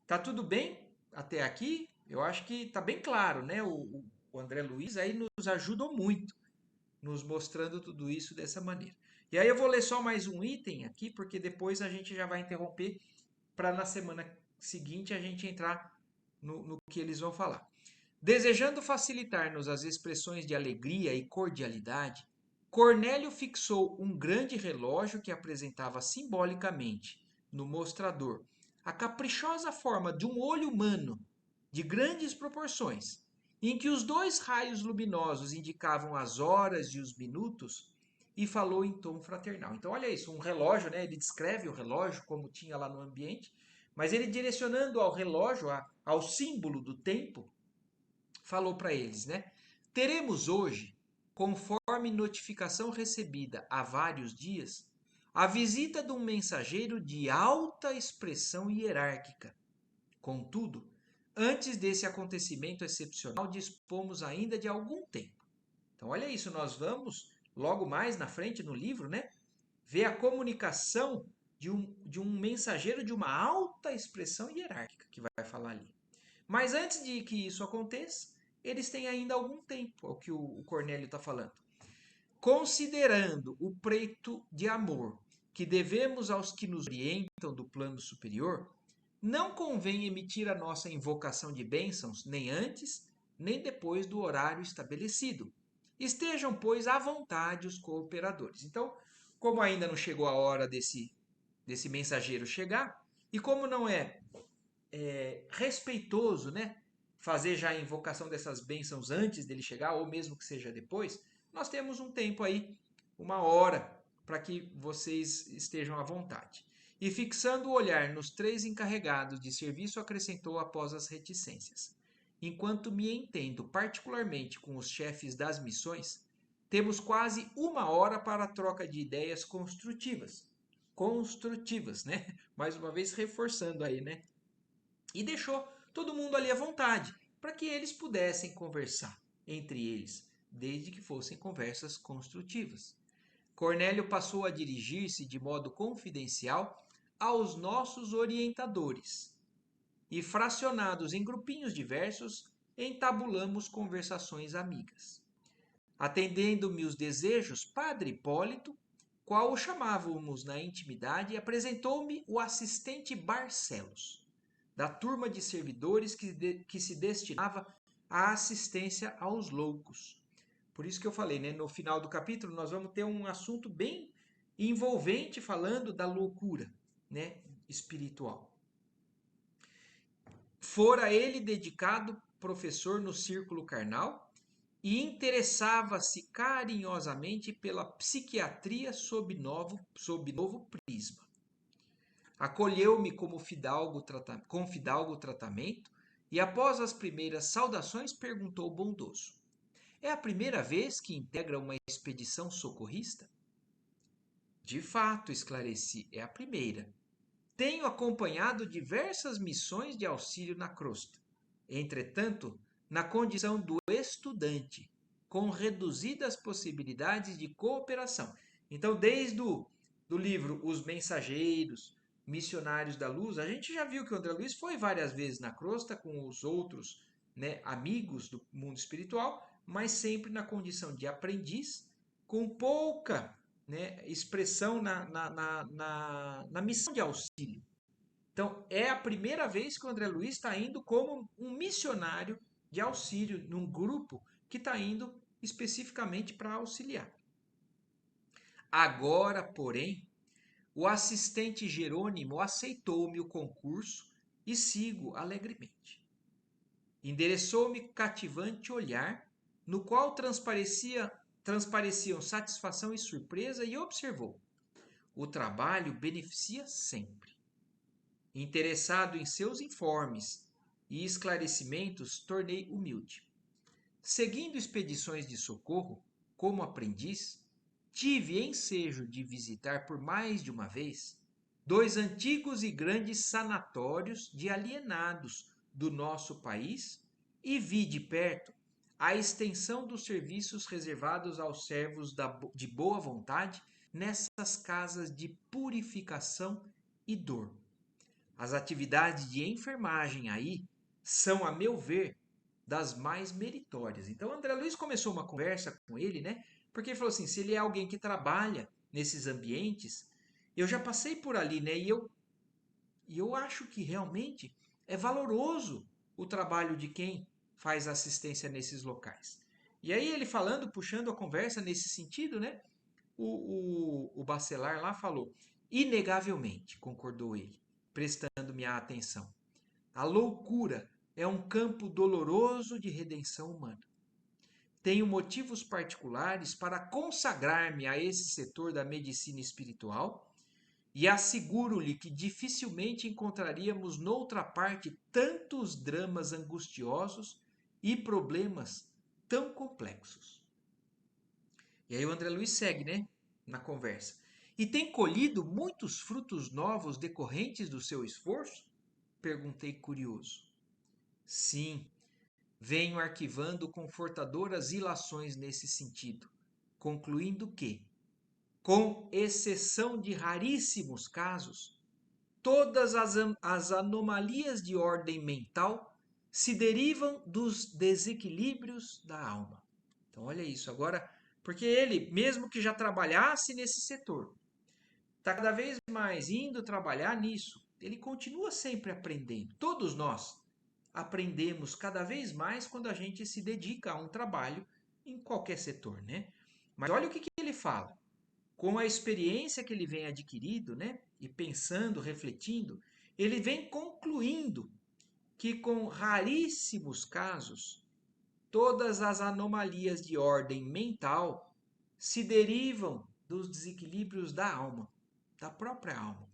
Tá tudo bem até aqui? Eu acho que tá bem claro, né? O André Luiz aí nos ajudou muito, nos mostrando tudo isso dessa maneira. E aí eu vou ler só mais um item aqui, porque depois a gente já vai interromper para na semana seguinte a gente entrar no que eles vão falar. Desejando facilitar-nos as expressões de alegria e cordialidade, Cornélio fixou um grande relógio que apresentava simbolicamente, no mostrador, a caprichosa forma de um olho humano de grandes proporções, em que os dois raios luminosos indicavam as horas e os minutos, e falou em tom fraternal. Então, olha isso, um relógio, né? Ele descreve o relógio como tinha lá no ambiente, mas ele direcionando ao relógio, ao símbolo do tempo, falou para eles, né? Teremos hoje, conforme notificação recebida há vários dias, a visita de um mensageiro de alta expressão hierárquica. Contudo, antes desse acontecimento excepcional, dispomos ainda de algum tempo. Então, olha isso, nós vamos, logo mais na frente no livro, né, ver a comunicação de um mensageiro de uma alta expressão hierárquica que vai falar ali. Mas antes de que isso aconteça, eles têm ainda algum tempo, é o que o Cornélio está falando. Considerando o preito de amor que devemos aos que nos orientam do plano superior, não convém emitir a nossa invocação de bênçãos nem antes, nem depois do horário estabelecido. Estejam, pois, à vontade os cooperadores. Então, como ainda não chegou a hora desse mensageiro chegar, e como não é respeitoso, né, fazer já a invocação dessas bênçãos antes dele chegar, ou mesmo que seja depois, nós temos um tempo aí, uma hora, para que vocês estejam à vontade. E fixando o olhar nos 3 encarregados de serviço, acrescentou após as reticências: enquanto me entendo particularmente com os chefes das missões, temos quase uma hora para a troca de ideias construtivas. Construtivas, né? Mais uma vez reforçando aí, né? E deixou todo mundo ali à vontade, para que eles pudessem conversar entre eles, desde que fossem conversas construtivas. Cornélio passou a dirigir-se de modo confidencial aos nossos orientadores, e fracionados em grupinhos diversos, entabulamos conversações amigas. Atendendo-me os desejos, Padre Hipólito, qual o chamávamos na intimidade, apresentou-me o assistente Barcelos, da turma de servidores que se destinava à assistência aos loucos. Por isso que eu falei, né? No final do capítulo nós vamos ter um assunto bem envolvente falando da loucura, né, espiritual. Fora ele dedicado professor no círculo carnal e interessava-se carinhosamente pela psiquiatria sob novo prisma. Acolheu-me com fidalgo tratamento e, após as primeiras saudações, perguntou bondoso: é a primeira vez que integra uma expedição socorrista? De fato, esclareci, é a primeira. Tenho acompanhado diversas missões de auxílio na crosta. Entretanto, na condição do estudante, com reduzidas possibilidades de cooperação. Então, desde do livro Os Mensageiros, Missionários da Luz, a gente já viu que o André Luiz foi várias vezes na crosta com os outros, né, amigos do mundo espiritual, mas sempre na condição de aprendiz, com pouca, né, expressão na missão de auxílio. Então, é a primeira vez que o André Luiz está indo como um missionário de auxílio num grupo que está indo especificamente para auxiliar. Agora, porém, o assistente Jerônimo aceitou-me o concurso e sigo alegremente. Endereçou-me cativante olhar, no qual transpareciam satisfação e surpresa, e observou: o trabalho beneficia sempre. Interessado em seus informes e esclarecimentos, tornei humilde. Seguindo expedições de socorro, como aprendiz, tive ensejo de visitar por mais de uma vez 2 antigos e grandes sanatórios de alienados do nosso país e vi de perto a extensão dos serviços reservados aos servos de boa vontade nessas casas de purificação e dor. As atividades de enfermagem aí são, a meu ver, das mais meritórias. Então, André Luiz começou uma conversa com ele, né? Porque ele falou assim: se ele é alguém que trabalha nesses ambientes, eu já passei por ali, né? E eu acho que realmente é valoroso o trabalho de quem faz assistência nesses locais. E aí ele falando, puxando a conversa nesse sentido, né? O Bacelar lá falou: inegavelmente, concordou ele, prestando-me a atenção. A loucura é um campo doloroso de redenção humana. Tenho motivos particulares para consagrar-me a esse setor da medicina espiritual e asseguro-lhe que dificilmente encontraríamos noutra parte tantos dramas angustiosos e problemas tão complexos. E aí o André Luiz segue, né, na conversa. E tem colhido muitos frutos novos decorrentes do seu esforço? Perguntei curioso. Sim, venho arquivando confortadoras ilações nesse sentido, concluindo que, com exceção de raríssimos casos, todas as anomalias de ordem mental se derivam dos desequilíbrios da alma. Então, olha isso agora, porque ele, mesmo que já trabalhasse nesse setor, está cada vez mais indo trabalhar nisso. Ele continua sempre aprendendo. Todos nós aprendemos cada vez mais quando a gente se dedica a um trabalho em qualquer setor, né? Mas olha o que ele fala. Com a experiência que ele vem adquirindo, né? E pensando, refletindo, ele vem concluindo que com raríssimos casos, todas as anomalias de ordem mental se derivam dos desequilíbrios da alma, da própria alma.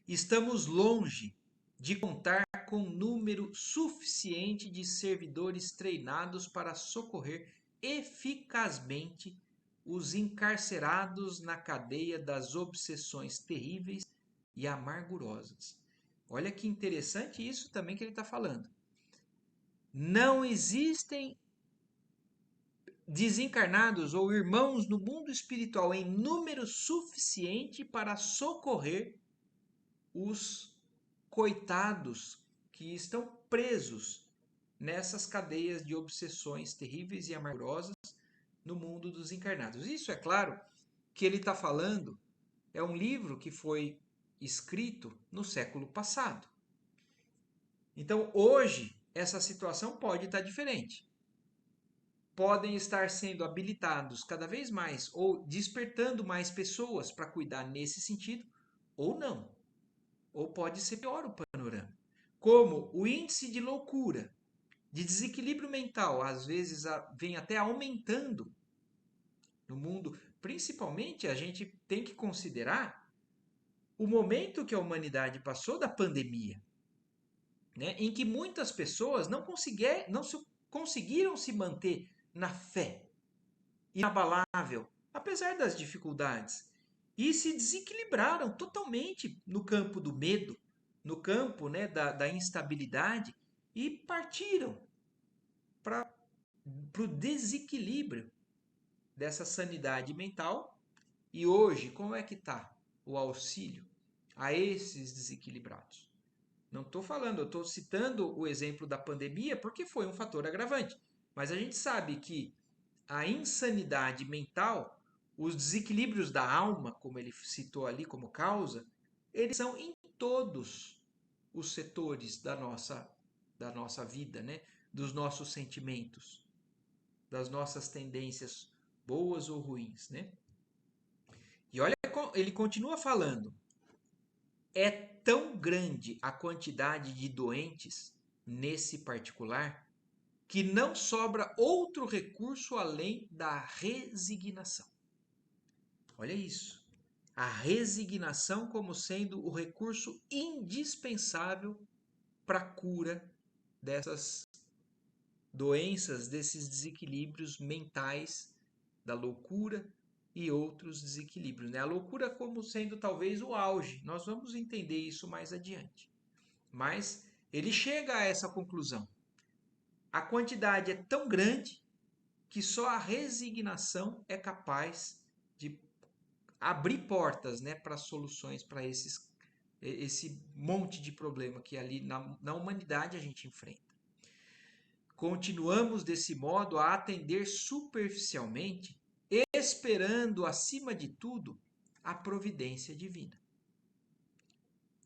Estamos longe de contar com um número suficiente de servidores treinados para socorrer eficazmente os encarcerados na cadeia das obsessões terríveis e amargurosas. Olha que interessante isso também que ele está falando. Não existem desencarnados ou irmãos no mundo espiritual em número suficiente para socorrer os coitados que estão presos nessas cadeias de obsessões terríveis e amargurosas no mundo dos encarnados. Isso, é claro, que ele está falando é um livro que foi escrito no século passado. Então, hoje, essa situação pode estar diferente. Podem estar sendo habilitados cada vez mais ou despertando mais pessoas para cuidar nesse sentido, ou não. Ou pode ser pior o panorama. Como o índice de loucura, de desequilíbrio mental, às vezes vem até aumentando no mundo. Principalmente, a gente tem que considerar o momento que a humanidade passou da pandemia, né, em que muitas pessoas não conseguiram se manter na fé, inabalável, apesar das dificuldades, e se desequilibraram totalmente no campo do medo, no campo, né, da instabilidade, e partiram para o desequilíbrio dessa sanidade mental. E hoje, como é que está o auxílio a esses desequilibrados? Não estou falando, eu estou citando o exemplo da pandemia porque foi um fator agravante. Mas a gente sabe que a insanidade mental, os desequilíbrios da alma, como ele citou ali como causa, eles são em todos os setores da nossa vida, né? Dos nossos sentimentos, das nossas tendências boas ou ruins, né? E olha, ele continua falando. É tão grande a quantidade de doentes nesse particular que não sobra outro recurso além da resignação. Olha isso. A resignação como sendo o recurso indispensável para a cura dessas doenças, desses desequilíbrios mentais, da loucura e outros desequilíbrios, né? A loucura como sendo talvez o auge. Nós vamos entender isso mais adiante. Mas ele chega a essa conclusão. A quantidade é tão grande que só a resignação é capaz de abrir portas, né, para soluções para esse monte de problema que ali na humanidade a gente enfrenta. Continuamos desse modo a atender superficialmente, esperando acima de tudo a providência divina.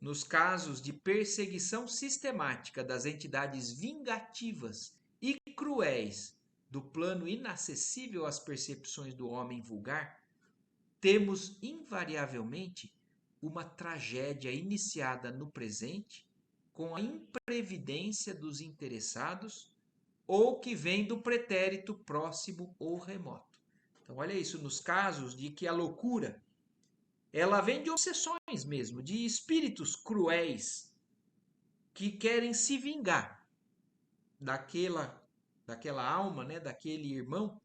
Nos casos de perseguição sistemática das entidades vingativas e cruéis do plano inacessível às percepções do homem vulgar, temos invariavelmente uma tragédia iniciada no presente com a imprevidência dos interessados ou que vem do pretérito próximo ou remoto. Então, olha isso, nos casos de que a loucura ela vem de obsessões mesmo, de espíritos cruéis que querem se vingar daquela alma, né, daquele irmão.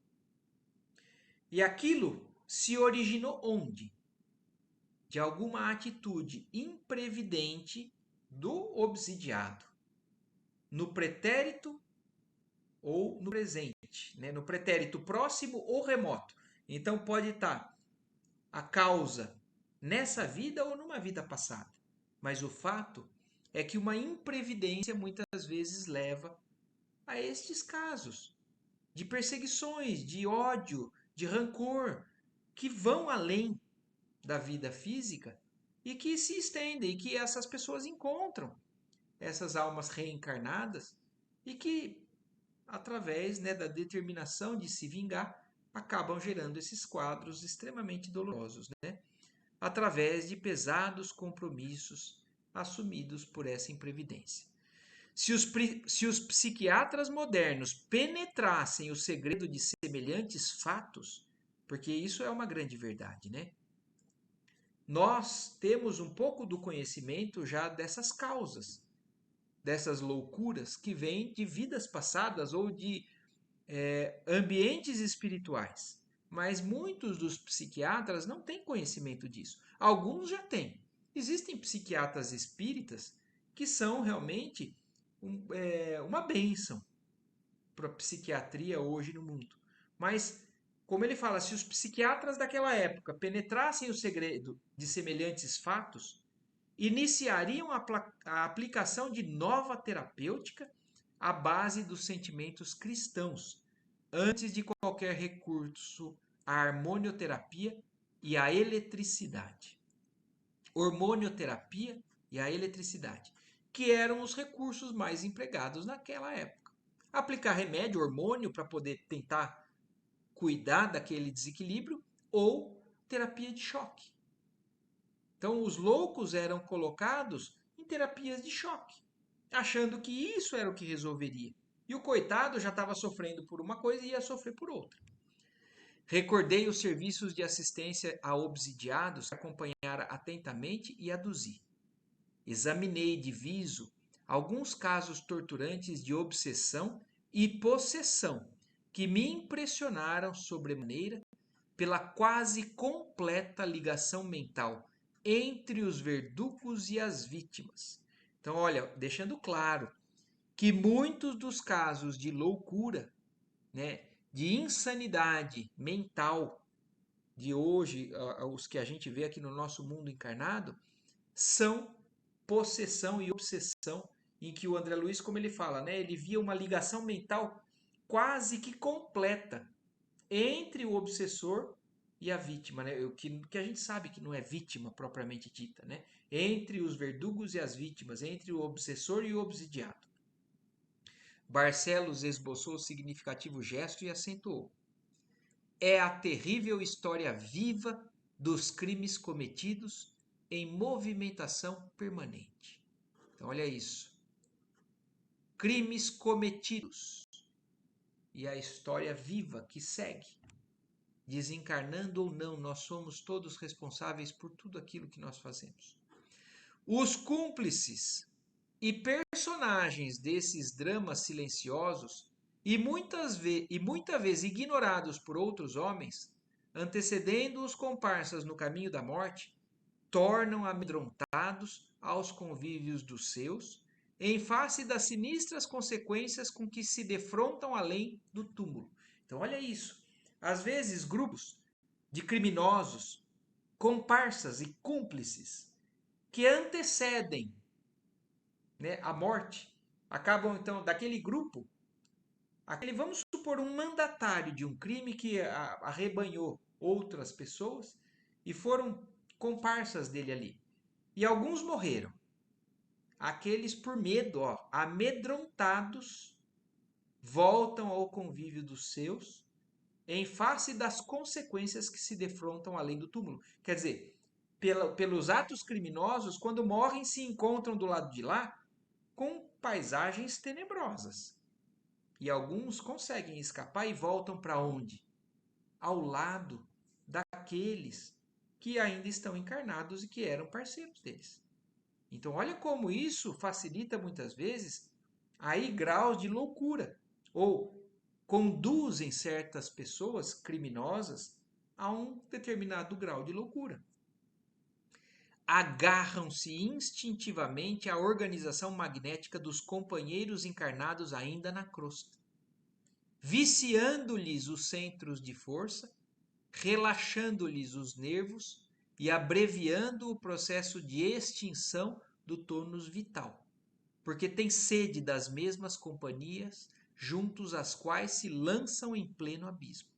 E aquilo se originou onde? De alguma atitude imprevidente do obsidiado, no pretérito ou no presente, né? No pretérito próximo ou remoto. Então pode estar a causa nessa vida ou numa vida passada. Mas o fato é que uma imprevidência muitas vezes leva a estes casos de perseguições, de ódio, de rancor, que vão além da vida física e que se estendem, e que essas pessoas encontram essas almas reencarnadas e que, através, né, da determinação de se vingar, acabam gerando esses quadros extremamente dolorosos, né? Através de pesados compromissos assumidos por essa imprevidência. Se os psiquiatras modernos penetrassem o segredo de semelhantes fatos, porque isso é uma grande verdade, né? Nós temos um pouco do conhecimento já dessas causas, dessas loucuras que vêm de vidas passadas ou de ambientes espirituais. Mas muitos dos psiquiatras não têm conhecimento disso. Alguns já têm. Existem psiquiatras espíritas que são realmente uma bênção para a psiquiatria hoje no mundo. Mas, como ele fala, se os psiquiatras daquela época penetrassem o segredo de semelhantes fatos, iniciariam a aplicação de nova terapêutica à base dos sentimentos cristãos, antes de qualquer recurso à harmonioterapia e à eletricidade. Hormonioterapia e a eletricidade, que eram os recursos mais empregados naquela época. Aplicar remédio, hormônio, para poder tentar cuidar daquele desequilíbrio, ou terapia de choque. Então, os loucos eram colocados em terapias de choque, achando que isso era o que resolveria. E o coitado já estava sofrendo por uma coisa e ia sofrer por outra. Recordei os serviços de assistência a obsidiados que acompanhara atentamente e aduzi. Examinei de viso alguns casos torturantes de obsessão e possessão que me impressionaram sobremaneira pela quase completa ligação mental entre os verdugos e as vítimas. Então, olha, deixando claro que muitos dos casos de loucura, né, de insanidade mental de hoje, os que a gente vê aqui no nosso mundo encarnado, são possessão e obsessão, em que o André Luiz, como ele fala, né, ele via uma ligação mental quase que completa entre o obsessor e a vítima, né? Que a gente sabe que não é vítima propriamente dita, né? Entre os verdugos e as vítimas, entre o obsessor e o obsidiado. Barcelos esboçou o significativo gesto e acentuou: é a terrível história viva dos crimes cometidos em movimentação permanente. Então, olha isso. Crimes cometidos e a história viva que segue. Desencarnando ou não, nós somos todos responsáveis por tudo aquilo que nós fazemos. Os cúmplices e personagens desses dramas silenciosos e muita vez ignorados por outros homens, antecedendo os comparsas no caminho da morte, tornam amedrontados aos convívios dos seus, em face das sinistras consequências com que se defrontam além do túmulo. Então, olha isso. Às vezes, grupos de criminosos, comparsas e cúmplices que antecedem, né, a morte, acabam então daquele grupo, vamos supor, um mandatário de um crime que arrebanhou outras pessoas e foram comparsas dele ali. E alguns morreram. Aqueles por medo, amedrontados, voltam ao convívio dos seus em face das consequências que se defrontam além do túmulo. Quer dizer, pelos atos criminosos, quando morrem, se encontram do lado de lá com paisagens tenebrosas. E alguns conseguem escapar e voltam para onde? Ao lado daqueles que ainda estão encarnados e que eram parceiros deles. Então, olha como isso facilita muitas vezes aí graus de loucura, ou conduzem certas pessoas criminosas a um determinado grau de loucura. Agarram-se instintivamente à organização magnética dos companheiros encarnados ainda na crosta, viciando-lhes os centros de força relaxando-lhes os nervos e abreviando o processo de extinção do tônus vital, porque tem sede das mesmas companhias, juntos às quais se lançam em pleno abismo.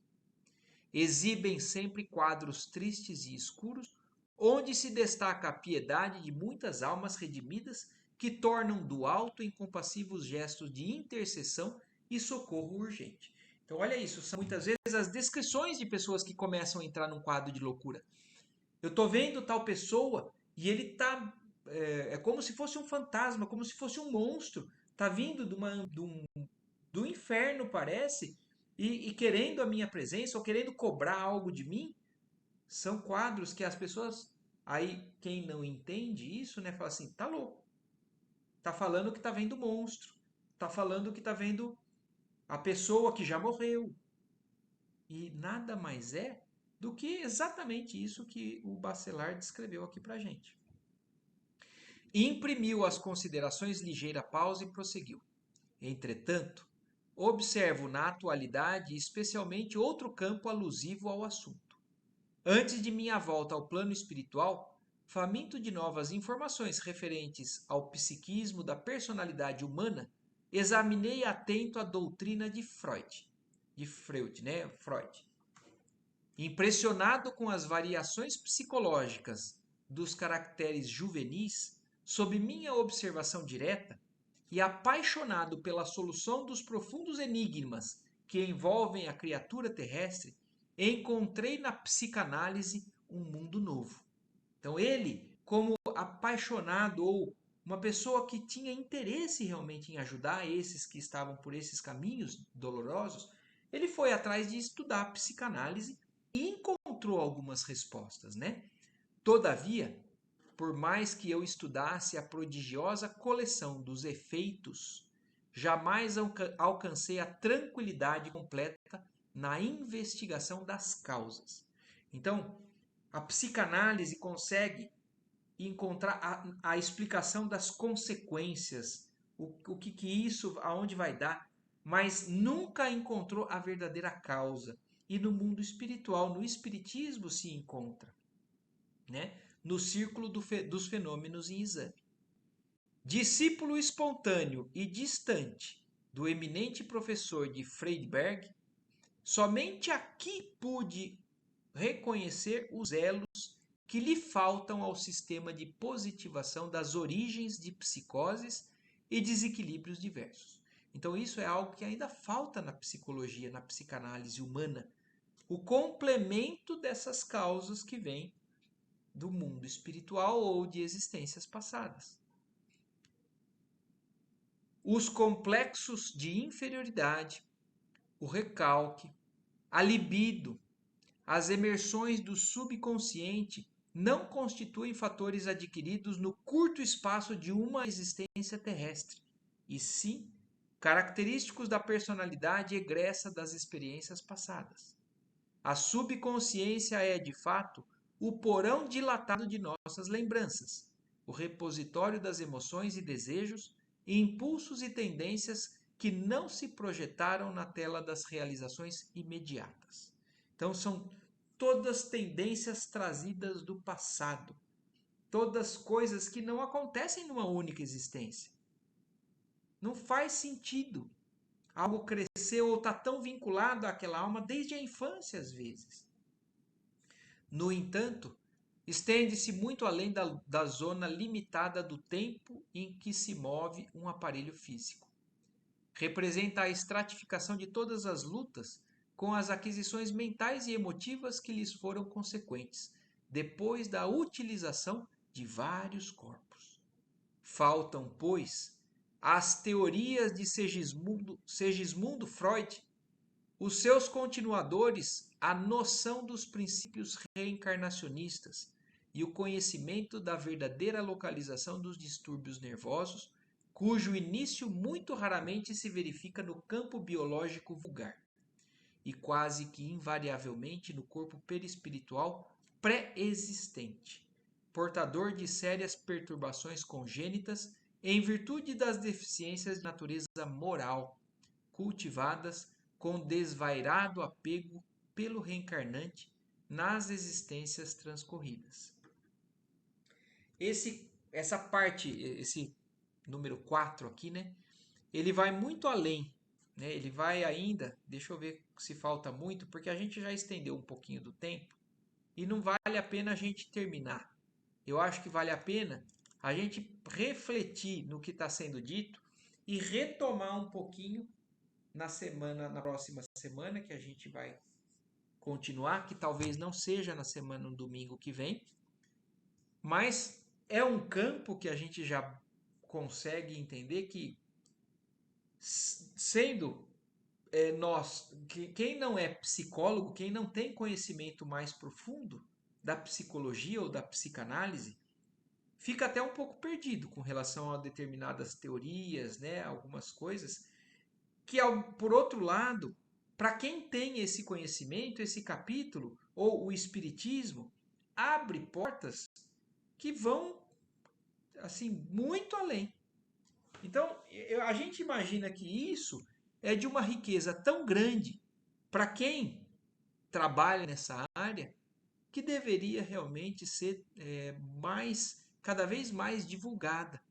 Exibem sempre quadros tristes e escuros, onde se destaca a piedade de muitas almas redimidas que tornam do alto incompassivos gestos de intercessão e socorro urgente. Então, olha isso, são muitas vezes as descrições de pessoas que começam a entrar num quadro de loucura. Eu tô vendo tal pessoa e ele tá. É como se fosse um fantasma, como se fosse um monstro. Tá vindo do inferno, parece, e querendo a minha presença ou querendo cobrar algo de mim. São quadros que as pessoas. Aí, quem não entende isso, né, fala assim: tá louco. Tá falando que tá vendo monstro. Tá falando que tá vendo a pessoa que já morreu. E nada mais é do que exatamente isso que o Bachelard descreveu aqui pra gente. Imprimiu as considerações ligeira pausa e prosseguiu. Entretanto, observo na atualidade especialmente outro campo alusivo ao assunto. Antes de minha volta ao plano espiritual, faminto de novas informações referentes ao psiquismo da personalidade humana, examinei atento a doutrina de Freud, né? Freud. Impressionado com as variações psicológicas dos caracteres juvenis, sob minha observação direta, e apaixonado pela solução dos profundos enigmas que envolvem a criatura terrestre, encontrei na psicanálise um mundo novo. Então, ele, como apaixonado ou uma pessoa que tinha interesse realmente em ajudar esses que estavam por esses caminhos dolorosos, ele foi atrás de estudar a psicanálise e encontrou algumas respostas, né? Todavia, por mais que eu estudasse a prodigiosa coleção dos efeitos, jamais alcancei a tranquilidade completa na investigação das causas. Então, a psicanálise consegue encontrar a explicação das consequências, o que isso, aonde vai dar, mas nunca encontrou a verdadeira causa. E no mundo espiritual, no espiritismo se encontra, né? No círculo dos fenômenos em exame. Discípulo espontâneo e distante do eminente professor de Friedberg, somente aqui pude reconhecer os elos que lhe faltam ao sistema de positivação das origens de psicoses e desequilíbrios diversos. Então, isso é algo que ainda falta na psicologia, na psicanálise humana. O complemento dessas causas que vêm do mundo espiritual ou de existências passadas. Os complexos de inferioridade, o recalque, a libido, as emersões do subconsciente não constituem fatores adquiridos no curto espaço de uma existência terrestre, e sim característicos da personalidade egressa das experiências passadas. A subconsciência é, de fato, o porão dilatado de nossas lembranças, o repositório das emoções e desejos, impulsos e tendências que não se projetaram na tela das realizações imediatas. Então, são todas tendências trazidas do passado, todas coisas que não acontecem numa única existência. Não faz sentido algo crescer ou estar tão vinculado àquela alma desde a infância, às vezes. No entanto, estende-se muito além da zona limitada do tempo em que se move um aparelho físico. Representa a estratificação de todas as lutas com as aquisições mentais e emotivas que lhes foram consequentes, depois da utilização de vários corpos. Faltam, pois, as teorias de Segismundo Freud, os seus continuadores, a noção dos princípios reencarnacionistas e o conhecimento da verdadeira localização dos distúrbios nervosos, cujo início muito raramente se verifica no campo biológico vulgar e quase que invariavelmente no corpo perispiritual pré-existente, portador de sérias perturbações congênitas em virtude das deficiências de natureza moral, cultivadas com desvairado apego pelo reencarnante nas existências transcorridas. Essa parte, esse número 4 aqui, né? Ele vai muito além, né? Ele vai ainda, deixa eu ver se falta muito, porque a gente já estendeu um pouquinho do tempo e não vale a pena a gente terminar. Eu acho que vale a pena a gente refletir no que está sendo dito e retomar um pouquinho na próxima semana, que a gente vai continuar, que talvez não seja na semana, no domingo que vem, mas é um campo que a gente já consegue entender que, sendo nós, quem não é psicólogo, quem não tem conhecimento mais profundo da psicologia ou da psicanálise, fica até um pouco perdido com relação a determinadas teorias, né, algumas coisas, que por outro lado, para quem tem esse conhecimento, esse capítulo, ou o espiritismo, abre portas que vão assim muito além. Então, a gente imagina que isso é de uma riqueza tão grande para quem trabalha nessa área, que deveria realmente ser cada vez mais divulgada,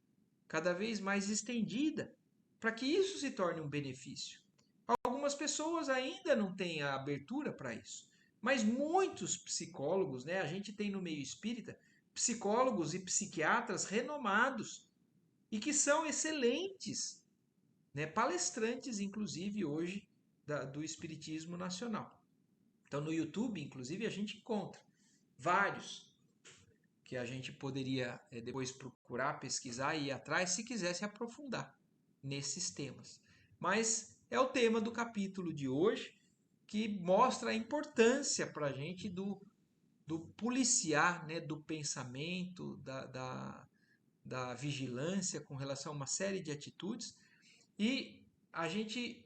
cada vez mais estendida, para que isso se torne um benefício. Algumas pessoas ainda não têm a abertura para isso, mas muitos psicólogos, né, a gente tem no meio espírita psicólogos e psiquiatras renomados e que são excelentes, né, palestrantes, inclusive hoje do Espiritismo Nacional. Então no YouTube, inclusive, a gente encontra vários que a gente poderia depois procurar, pesquisar e ir atrás se quisesse aprofundar nesses temas. Mas é o tema do capítulo de hoje, que mostra a importância para a gente do policiar, né, do pensamento, da vigilância com relação a uma série de atitudes, e a gente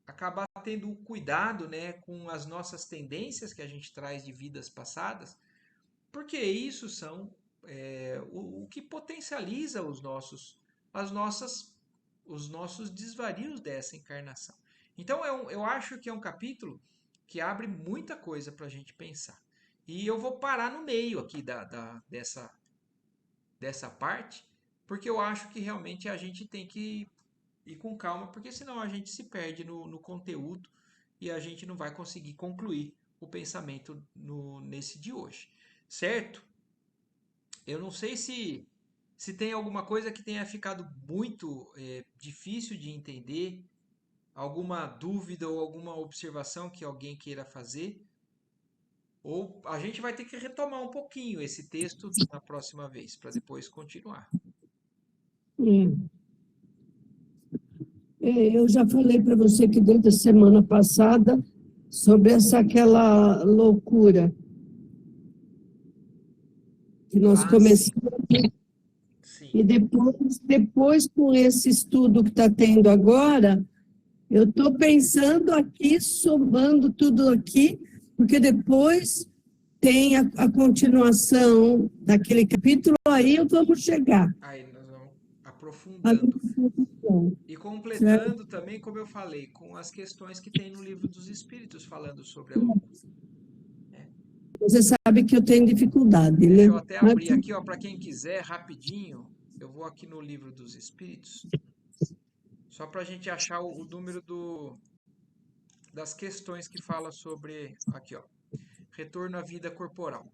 acabar tendo cuidado, né, com as nossas tendências que a gente traz de vidas passadas, porque isso são o que potencializa as nossas, os nossos desvarios dessa encarnação. Então eu acho que é um capítulo que abre muita coisa para a gente pensar. E eu vou parar no meio aqui dessa parte, porque eu acho que realmente a gente tem que ir com calma, porque senão a gente se perde no conteúdo e a gente não vai conseguir concluir o pensamento nesse de hoje. Certo? Eu não sei se tem alguma coisa que tenha ficado muito difícil de entender, alguma dúvida ou alguma observação que alguém queira fazer, ou a gente vai ter que retomar um pouquinho esse texto na próxima vez, para depois continuar. É. Eu já falei para você que desde a semana passada sobre aquela loucura que nós Sim. começamos, Sim. e depois com esse estudo que está tendo agora, eu estou pensando aqui, somando tudo aqui, porque depois tem a continuação daquele capítulo, aí vamos chegar. Aí nós vamos A aprofundando. discussão, E certo? completando também, como eu falei, com as questões que tem no livro dos Espíritos falando sobre a loucura. Né? Você sabe que eu tenho dificuldade, Deixa né? eu até Mas abrir aqui, ó, para quem quiser, rapidinho. Eu vou aqui no livro dos Espíritos, só para a gente achar o número das questões que fala sobre. Aqui, ó. Retorno à vida corporal.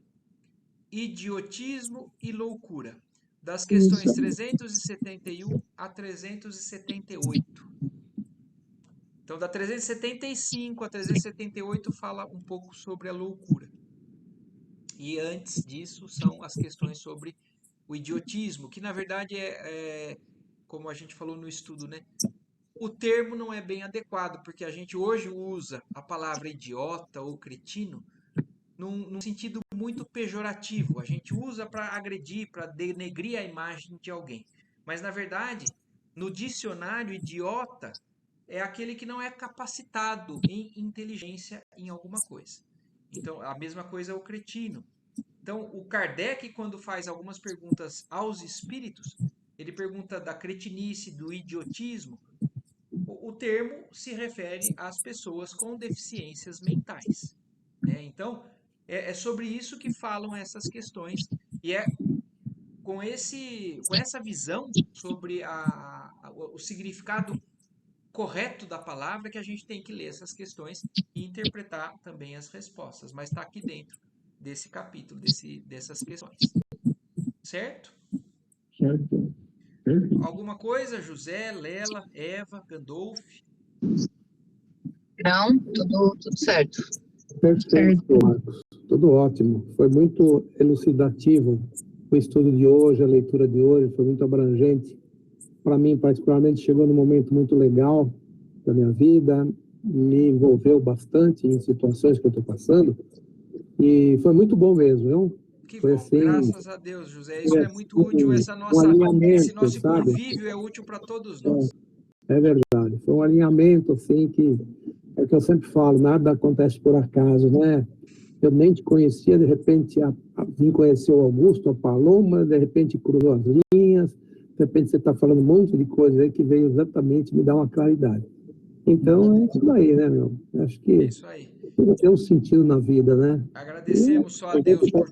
Idiotismo e loucura. Das isso. questões 371 a 378. Então, da 375 a 378 fala um pouco sobre a loucura. E antes disso são as questões sobre o idiotismo, que na verdade como a gente falou no estudo, né? O termo não é bem adequado, porque a gente hoje usa a palavra idiota ou cretino num sentido muito pejorativo. A gente usa para agredir, para denegrir a imagem de alguém. Mas na verdade, no dicionário, idiota é aquele que não é capacitado em inteligência em alguma coisa. Então, a mesma coisa é o cretino. Então, o Kardec, quando faz algumas perguntas aos espíritos, ele pergunta da cretinice, do idiotismo. O termo se refere às pessoas com deficiências mentais. né? Então, é sobre isso que falam essas questões, e é com essa visão sobre o significado correto da palavra que a gente tem que ler essas questões e interpretar também as respostas, mas está aqui dentro desse capítulo, dessas questões. Certo? Certo. Perfeito. Alguma coisa, José, Lela, Eva, Gandolf? Não, tudo certo. Perfeito, Marcos. Tudo ótimo. Foi muito elucidativo o estudo de hoje, a leitura de hoje, foi muito abrangente. Para mim, particularmente, chegou num momento muito legal da minha vida, me envolveu bastante em situações que eu estou passando, e foi muito bom mesmo, viu? Que Foi bom, assim, graças a Deus, José. Isso foi é muito útil, assim, esse um alinhamento, nosso sabe? convívio é útil para todos nós. É verdade. Foi um alinhamento, assim, que é o que eu sempre falo, nada acontece por acaso, né? Eu nem te conhecia, de repente vim conhecer o Augusto, a Paloma, de repente cruzou as linhas, de repente você está falando um monte de coisa aí que veio exatamente me dar uma claridade. Então, é isso daí, né, meu? Acho É que isso aí. tudo tem um sentido na vida, né? Agradecemos só a Deus por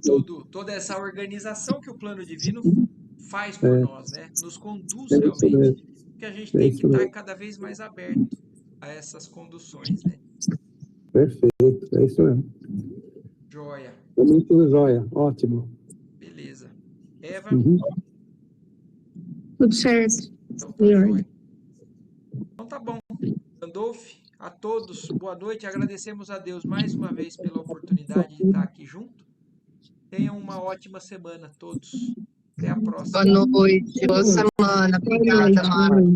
toda essa organização que o plano divino faz por nós, né? Nos conduz É isso realmente. mesmo, Que a gente é tem que isso estar mesmo. cada vez mais aberto a essas conduções, né? Perfeito, é isso mesmo. Joia. É muito joia, ótimo. Beleza. Eva, Uhum. Tudo certo. então tá joia. Então tá bom. Gandolf, a todos, boa noite. Agradecemos a Deus mais uma vez pela oportunidade de estar aqui junto. Tenham uma ótima semana todos. Até a próxima. Boa noite, boa semana. Obrigada, Marcos.